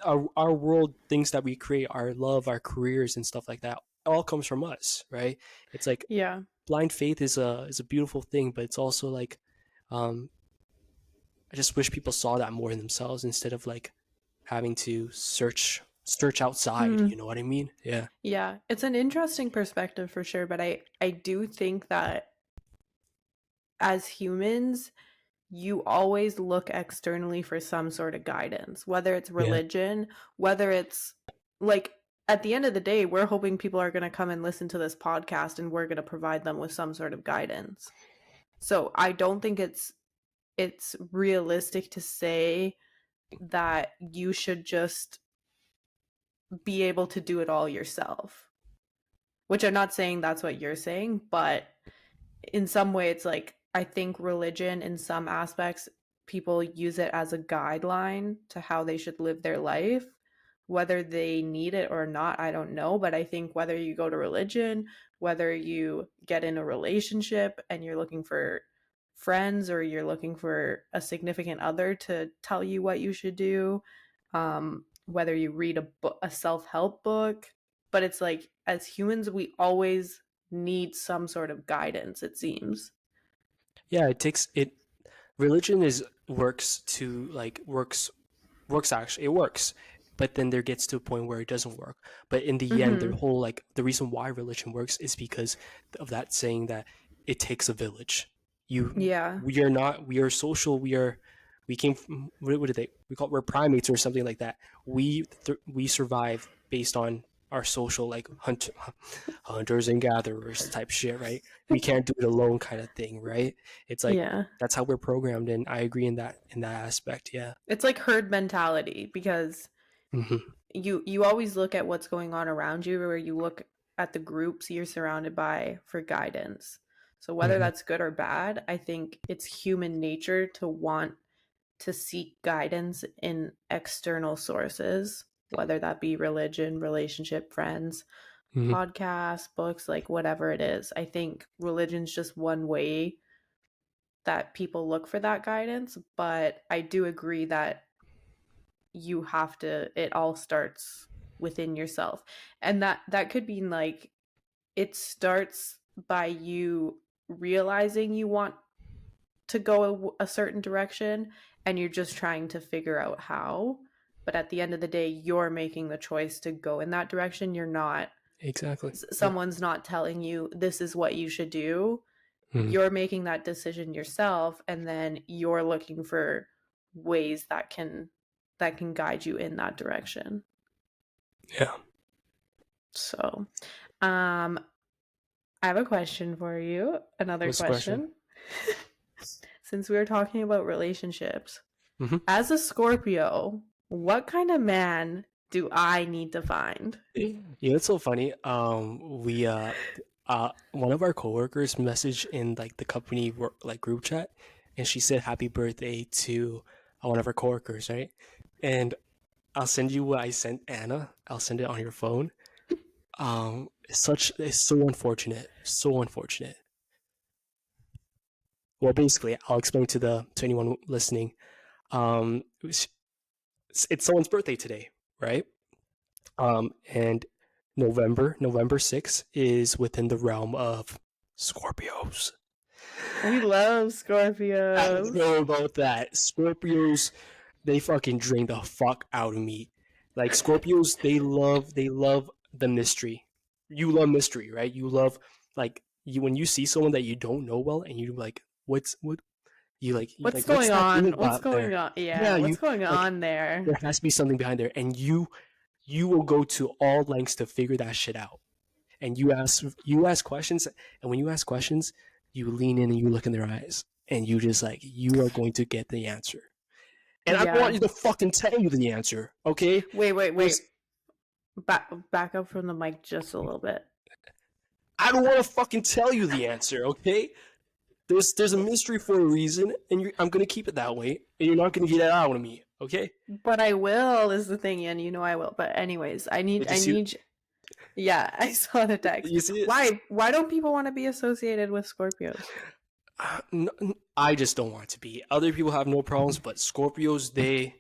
our world, things that we create, our love, our careers and stuff like that all comes from us, right? It's like Yeah. blind faith is a beautiful thing, but it's also like um I just wish people saw that more in themselves instead of like having to search outside, Mm. you know what I mean? Yeah. Yeah, it's an interesting perspective for sure, but I do think that as humans, you always look externally for some sort of guidance, whether it's Yeah. religion, whether it's like at the end of the day, we're hoping people are going to come and listen to this podcast and we're going to provide them with some sort of guidance. So I don't think it's realistic to say that you should just be able to do it all yourself. Which I'm not saying that's what you're saying, but in some way it's like I think religion in some aspects people use it as a guideline to how they should live their life. Whether they need it or not, I don't know, but I think whether you go to religion, whether you get in a relationship and you're looking for friends or you're looking for a significant other to tell you what you should do, whether you read a self-help book, but it's like as humans we always need some sort of guidance, it seems. Yeah, it takes it religion is works to like works actually it works, but then there gets to a point where it doesn't work. But in the end, the Mm-hmm. whole like the reason why religion works is because of that saying that it takes a village. You Yeah. we are social, we came from what did they we call we're primates or something like that. We survive based on our social like hunters and gatherers type shit, right? We can't do it alone kind of thing, right? It's like Yeah. that's how we're programmed, and I agree in that aspect. Yeah. It's like herd mentality because Hmm. you always look at what's going on around you, or you look at the groups you're surrounded by for guidance. So whether Hmm. that's good or bad, I think it's human nature to want to seek guidance in external sources, whether that be religion, relationship, friends, Hmm. podcasts, books, like whatever it is. I think religion's just one way that people look for that guidance, but I do agree that you have to it all starts within yourself. And that could mean like it starts by you realizing you want to go a certain direction and you're just trying to figure out how, but at the end of the day you're making the choice to go in that direction. You're not Exactly. Yeah. someone's not telling you this is what you should do. Hmm. You're making that decision yourself and then you're looking for ways that can guide you in that direction. Yeah. So I have a question for you, another What's the question? question. Since we were talking about relationships, Hmm. as a Scorpio, what kind of man do I need to find? You know, it's so funny. We one of our coworkers messaged in like the company work like group chat, and she said happy birthday to one of our coworkers, right? And I'll send you what I sent Anna. I'll send it on your phone. It's so unfortunate, so unfortunate. Well, basically, I'll explain to anyone listening. It's someone's birthday today, right? And November 6th is within the realm of Scorpios. We love I don't Scorpios. know about that. Scorpios, they fucking drain the fuck out of me. Like Scorpios, they love the mystery. You love mystery, right? You love like you when you see someone that you don't know well, and you like, what you What's like, what's going that thing on? What's about going there? on? Yeah, Yeah, what's you going like on there? there has to be something behind there, and you will go to all lengths to figure that shit out. And you ask questions, and when you ask questions, you lean in and you look in their eyes, and you just like you are going to get the answer. And I don't want Yeah. you to fucking tell you the answer, okay? Wait. There's Back up from the mic just a little bit. I don't want to fucking tell you the answer, okay? There's a mystery for a reason, and I'm gonna keep it that way, and you're not gonna get it out of me, okay? But I will is the thing, and you know I will. But anyways, Did you I see? need yeah, I saw the Did text. you see it? Why don't people want to be associated with Scorpios? I just don't want to be. Other people have no problems, but Scorpios, they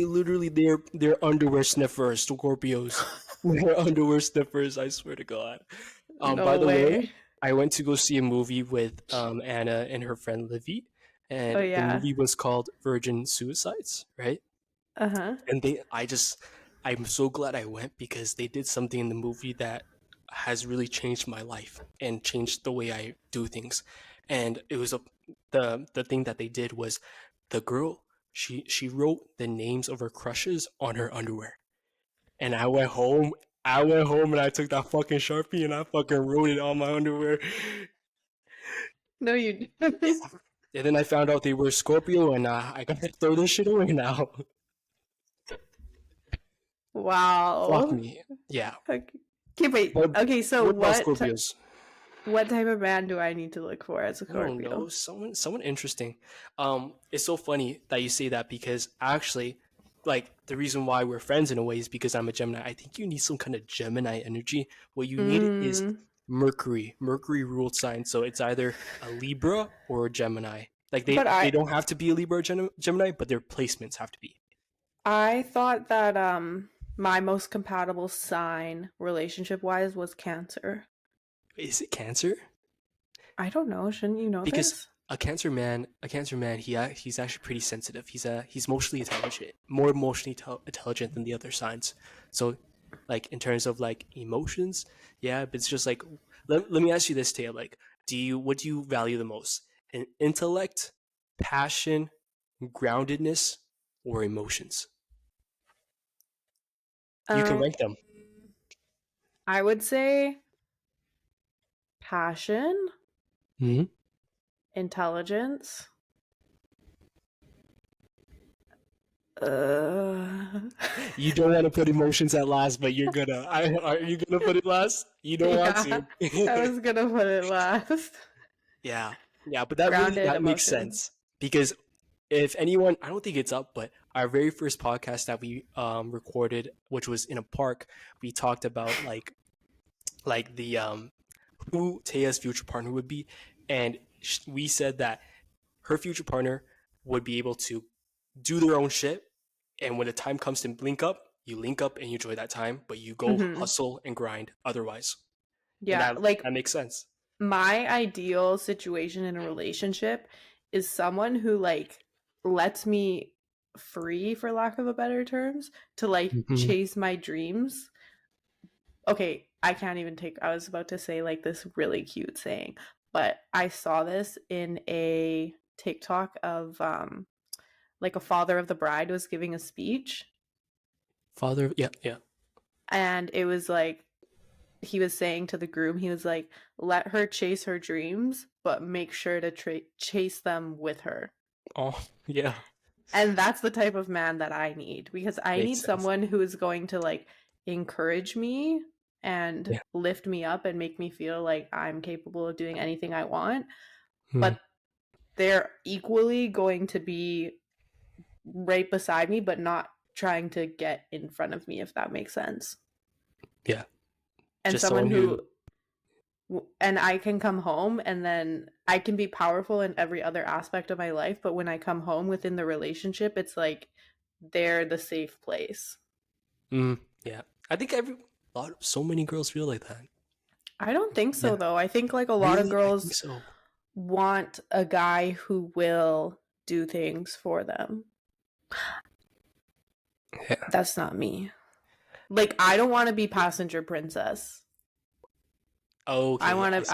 literally they're underwear sniffers. Scorpios, they're underwear sniffers. I swear to God. By No the way, way. I went to go see a movie with Anna and her friend Livy, Oh and the yeah. movie was called Virgin Suicides, right? Uh-huh. And I'm so glad I went because they did something in the movie that has really changed my life and changed the way I do things. And it was the thing that they did was the girl, she wrote the names of her crushes on her underwear. And I went home and I took that fucking Sharpie and I fucking wrote it on my underwear. No, you Yeah. didn't. And then I found out they were Scorpio and I gotta throw this shit away now. Fuck Wow. me. Yeah. Okay. Okay, wait. What, Okay, so what about Scorpios? what type of man do I need to look for as a I don't know. Scorpio? Someone interesting. It's so funny that you say that because actually, like the reason why we're friends in a way is because I'm a Gemini. I think you need some kind of Gemini energy. What you need is Mm, Mercury. Mercury ruled sign. So it's either a Libra or a Gemini. Like but they don't have to be a Libra or Gemini, but their placements have to be. I thought that my most compatible sign relationship wise was Cancer. Is it Cancer? I don't know, shouldn't you know Because this? a Cancer man, he's actually pretty sensitive. He's emotionally intelligent, more emotionally intelligent than the other signs. So, like in terms of like emotions, yeah. But it's just like let me ask you this, Taya. Like, what do you value the most? An intellect, passion, groundedness, or emotions? You can Um rank them. I would say passion, Hmm. intelligence. Uh You don't want to put emotions at last, but you're gonna. Are you gonna put it last? You don't want yeah, to. I was gonna put it last. Yeah, yeah, but that really Grounded that makes emotions. sense because if anyone, I don't think it's up, but our very first podcast that we recorded, which was in a park, we talked about like the who Taya's future partner would be, and we said that her future partner would be able to do their own shit, and when the time comes to link up and you enjoy that time, but you go Hmm. hustle and grind otherwise, and Yeah, like that makes sense. my ideal situation in a relationship is someone who like lets me free, for lack of a better terms, to like Hmm. chase my dreams. Okay, I can't even take, I was about to say like this really cute saying, but I saw this in a TikTok of like a father of the bride was giving a speech, Father, yeah, yeah. and it was like he was saying to the groom, he was like, let her chase her dreams, but make sure to chase them with her. Oh, yeah. And that's the type of man that I need, because I Makes need sense. someone who is going to like encourage me and Yeah. lift me up and make me feel like I'm capable of doing anything I want, Hmm. but they're equally going to be right beside me, but not trying to get in front of me, if that makes sense. Yeah. And Just someone someone who, who and I can come home and then I can be powerful in every other aspect of my life, but when I come home within the relationship, it's like they're the safe place. yeah. I think so many girls feel like that. I don't think so Yeah. though. I think like a lot of Really? I think girls so. want a guy who will do things for them. Yeah. That's not me. Like I don't want to be passenger princess. Okay. Yeah. I want Never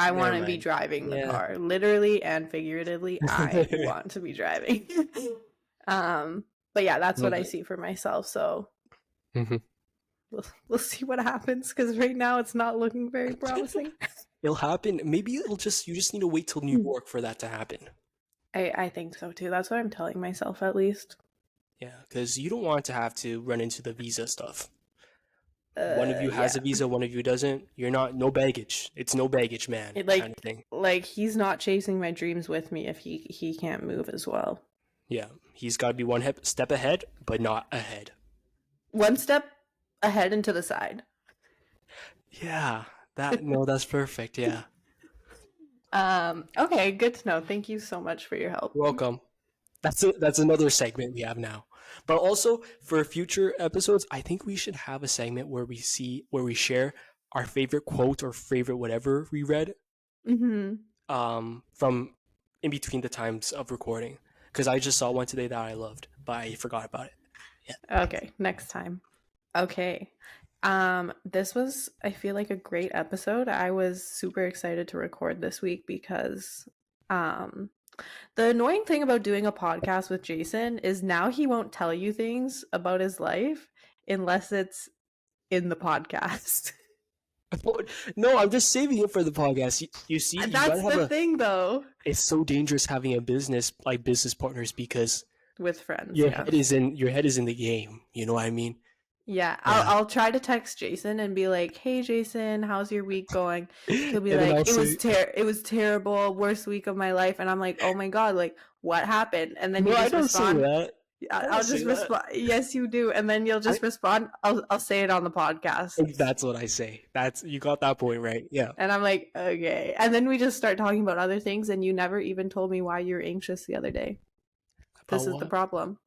to be mind. driving the Yeah. car. Literally and figuratively, I want to be driving. um but yeah, that's what Love I it. see for myself. So Hmm. we'll see what happens, cuz right now it's not looking very promising. It'll happen. Maybe you just need to wait till New York for that to happen. I think so too. That's what I'm telling myself at least. Yeah, because you don't want to have to run into the visa stuff. One of you has Yeah. a visa, one of you doesn't. You're not no baggage. It's no baggage, man, It kind of thing. like he's not chasing my dreams with me if he can't move as well. Yeah, he's got to be one step ahead, but not ahead. One step ahead and to the side. Yeah, that's perfect. Yeah. Okay, good to know. Thank you so much for your help. You're welcome. That's another segment we have now. But also for future episodes, I think we should have a segment where we share our favorite quote or favorite whatever we read Mm-hmm. from in between the times of recording. Because I just saw one today that I loved, but I forgot about it. Yeah. Okay, next time. Okay. This was, I feel like, a great episode. I was super excited to record this week because um the annoying thing about doing a podcast with Jason is now he won't tell you things about his life unless it's in the podcast. No, I'm just saving it for the podcast. You see, you gotta That's have the a. thing though It's so dangerous having a business like business partners because with friends, yes. your head is in the game. You know what I mean? Yeah, Yeah. I'll try to text Jason and be like, "Hey Jason, how's your week going?" He'll And be then I'll like, say, it was terrible, worst week of my life." And I'm like, "Oh my God, like what happened?" And then no, you I just don't say respond, that. I don't I'll say just that. respond, "Yes, you do." And then you'll I just respond, I'll say it on the podcast. That's what I say. That's you got that point right. Yeah. And I'm like, "Okay." And then we just start talking about other things and you never even told me why you were anxious the other day. About This is the what? problem.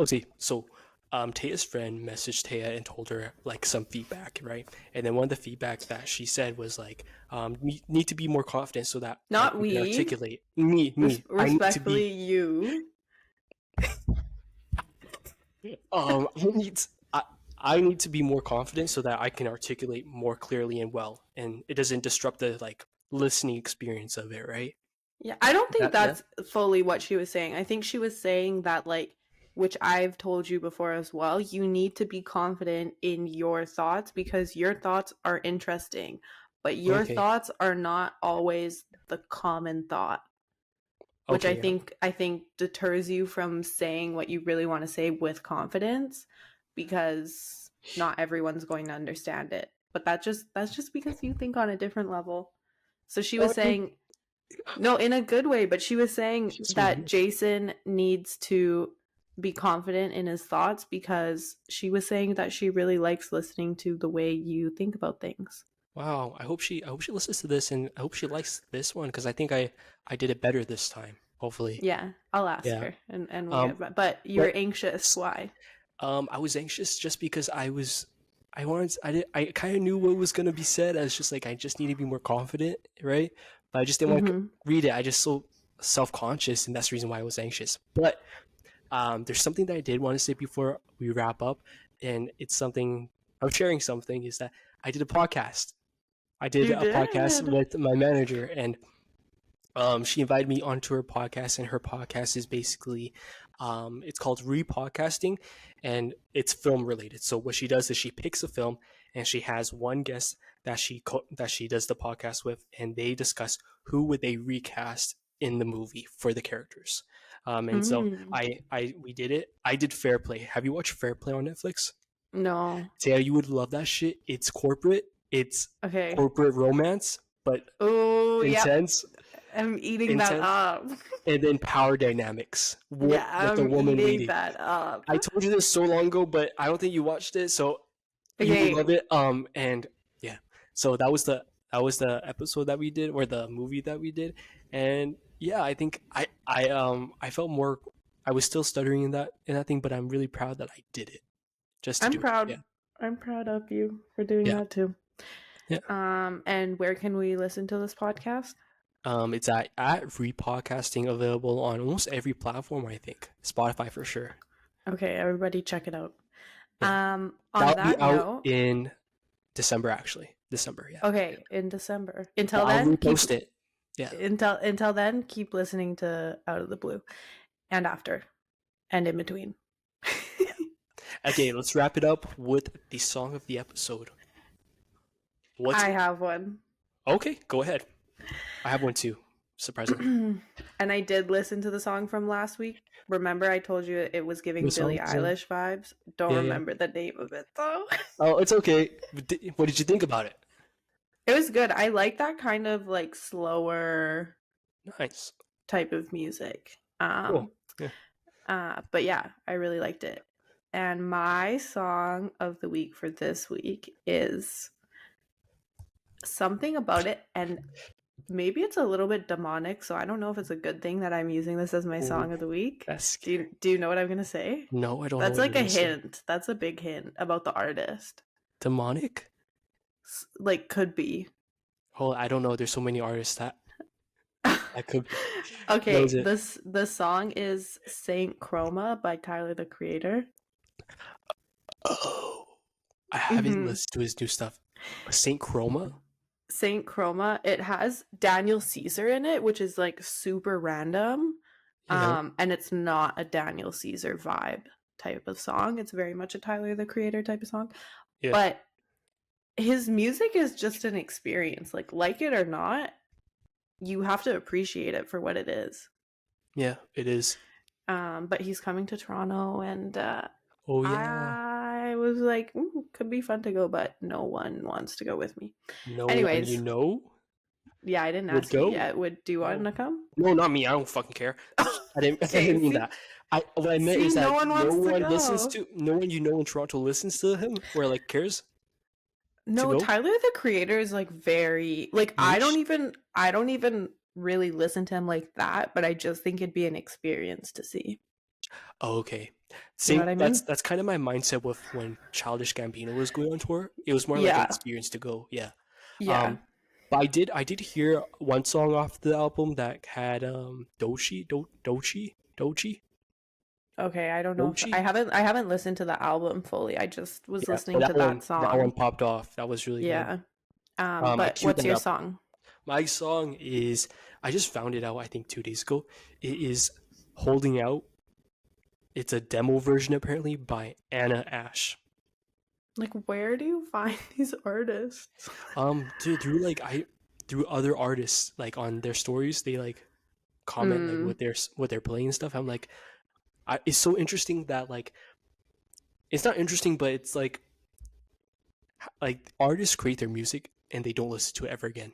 See. So, Taya's friend messaged Taya and told her like some feedback, right? And then one of the feedback that she said was like, need to be more confident so that like Not you can we. articulate. Me. I need to Respectfully, be. you. I need. I, I need to be more confident so that I can articulate more clearly and well, and it doesn't disrupt the like listening experience of it, right? Yeah, I don't think Yeah. that's fully what she was saying. I think she was saying that, like, which I've told you before as well, you need to be confident in your thoughts because your thoughts are interesting, but your Okay. thoughts are not always the common thought, which Okay. Yeah. I think deters you from saying what you really want to say with confidence because not everyone's going to understand it. But that's just because you think on a different level. So she was No, saying no, in a good way, but she was saying she's that smart. Jason needs to be confident in his thoughts because she was saying that she really likes listening to the way you think about things. Wow. I hope she listens to this and I hope she likes this one because I think I did it better this time. Hopefully. Yeah, I'll ask Yeah. her and we'll Um. get back. But you were But anxious. Why? I was anxious just because I wanted I kind of knew what was gonna be said. I was just like I just need to be more confident, right? But I just didn't want to Mm-hmm. read it. I just so self-conscious, and that's the reason why I was anxious. But there's something that I did want to say before we wrap up, and it's something I'm sharing. Something is that I did a podcast. I did You a podcast did. with my manager, and she invited me onto her podcast, and her podcast is basically, it's called Repodcasting, and it's film related. So what she does is she picks a film, and she has one guest that she does the podcast with, and they discuss who would they recast in the movie for the characters. And so Mm. I we did it. I did Fair Play. Have you watched Fair Play on Netflix? No. Taya, you would love that shit. It's corporate. It's Okay. corporate romance, but Oh, yep. intense, I'm eating that intense up. and then power dynamics. Yeah, What a I'm woman eating leading. that up. I told you this so long ago, but I don't think you watched it, so you will Okay. love it. And yeah, so that was the episode that we did, or the movie that we did, and yeah, I think I felt more. I was still stuttering in that thing, but I'm really proud that I did it just to I'm do it. proud. Yeah, I'm proud of you for doing yeah, that too. yeah. And where can we listen to this podcast? It's at Repodcasting, available on almost every platform. I think Spotify for sure. Okay, everybody check it out. Yeah. On That'll be that out note, in December, actually. December, yeah. okay, in December. But Until I'll then, keep repost it. Yeah. until then, keep listening to Out of the Blue and after and in between. Yeah. Okay, let's wrap it up with the song of the episode. What's I have one. Okay, go ahead. I have one too, surprisingly. And I did listen to the song from last week. Remember I told you it was giving What Billie song is it? Eilish vibes? Don't Yeah, yeah. remember the name of it though. Oh, it's okay. What did you think about it? It was good. I like that kind of like slower Nice. type of music. Cool. Yeah. But yeah, I really liked it. And my song of the week for this week is something about it, and maybe it's a little bit demonic, so I don't know if it's a good thing that I'm using this as my Ooh, song of the week. that's Do you know what I'm gonna say? no, I don't know That's what you're like a gonna say. hint. That's a big hint about the artist. Demonic? Like could be. Oh, I don't know. There's so many artists that could be. What is Okay, it? the song is Saint Chroma by Tyler the Creator. Oh, I haven't Mm-hmm. listened to his new stuff. Saint Chroma? Saint Chroma. It has Daniel Caesar in it, which is like super random. Yeah, And it's not a Daniel Caesar vibe type of song. It's very much a Tyler the Creator type of song. yeah, But his music is just an experience. Like it or not, you have to appreciate it for what it is. yeah. It is. But he's coming to Toronto, and Oh yeah. I was like, "Ooh, could be fun to go," but no one wants to go with me. No one you Anyways, know yeah, I didn't would ask you go. yet. Would do you want Oh to come? no, not me. I don't fucking care. I didn't. I Okay, didn't mean see, that. I what I meant see, is no that one no wants to one listens go. to no one you know in Toronto listens to him or like cares to No, go. Tyler the Creator is like very like Niche. I don't even really listen to him like that, but I just think it'd be an experience to see. Oh, okay. You know Same. what I That's mean? that's kind of my mindset with when Childish Gambino was going on tour. It was more like an Yeah. experience to go. Yeah. Yeah. Um, but I did hear one song off the album that had Okay, I don't know if Dochi. I haven't listened to the album fully. I just was Yeah, but listening to that that one song. popped off. That was really good. Yeah. I But queued what's that your up. song? My song is I just found it out I think 2 days ago. It is Holding Out. It's a demo version apparently by Anna Ash. Like, where do you find these artists? Through other artists like on their stories they like comment like Mm, what they're playing and stuff. I'm like it's so interesting that like it's not interesting but it's like artists create their music and they don't listen to it ever again.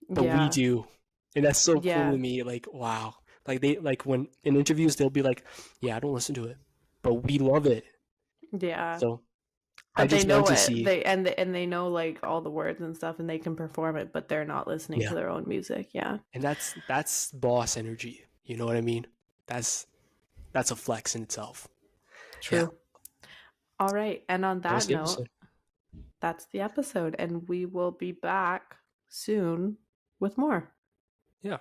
But we yeah. do. And that's so cool Yeah. to me. Like, wow. Like they like when in interviews they'll be like, "Yeah, I don't listen to it, but we love it." Yeah. So I But they just want know to it. see, They know like all the words and stuff, and they can perform it, but they're not listening yeah. to their own music. Yeah. And that's boss energy. You know what I mean? That's that's a flex in itself. Yeah, True. All right. And on that was that the note, episode. that's the episode, and we will be back soon with more. Yeah.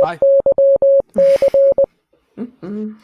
Bye. Mm-mm.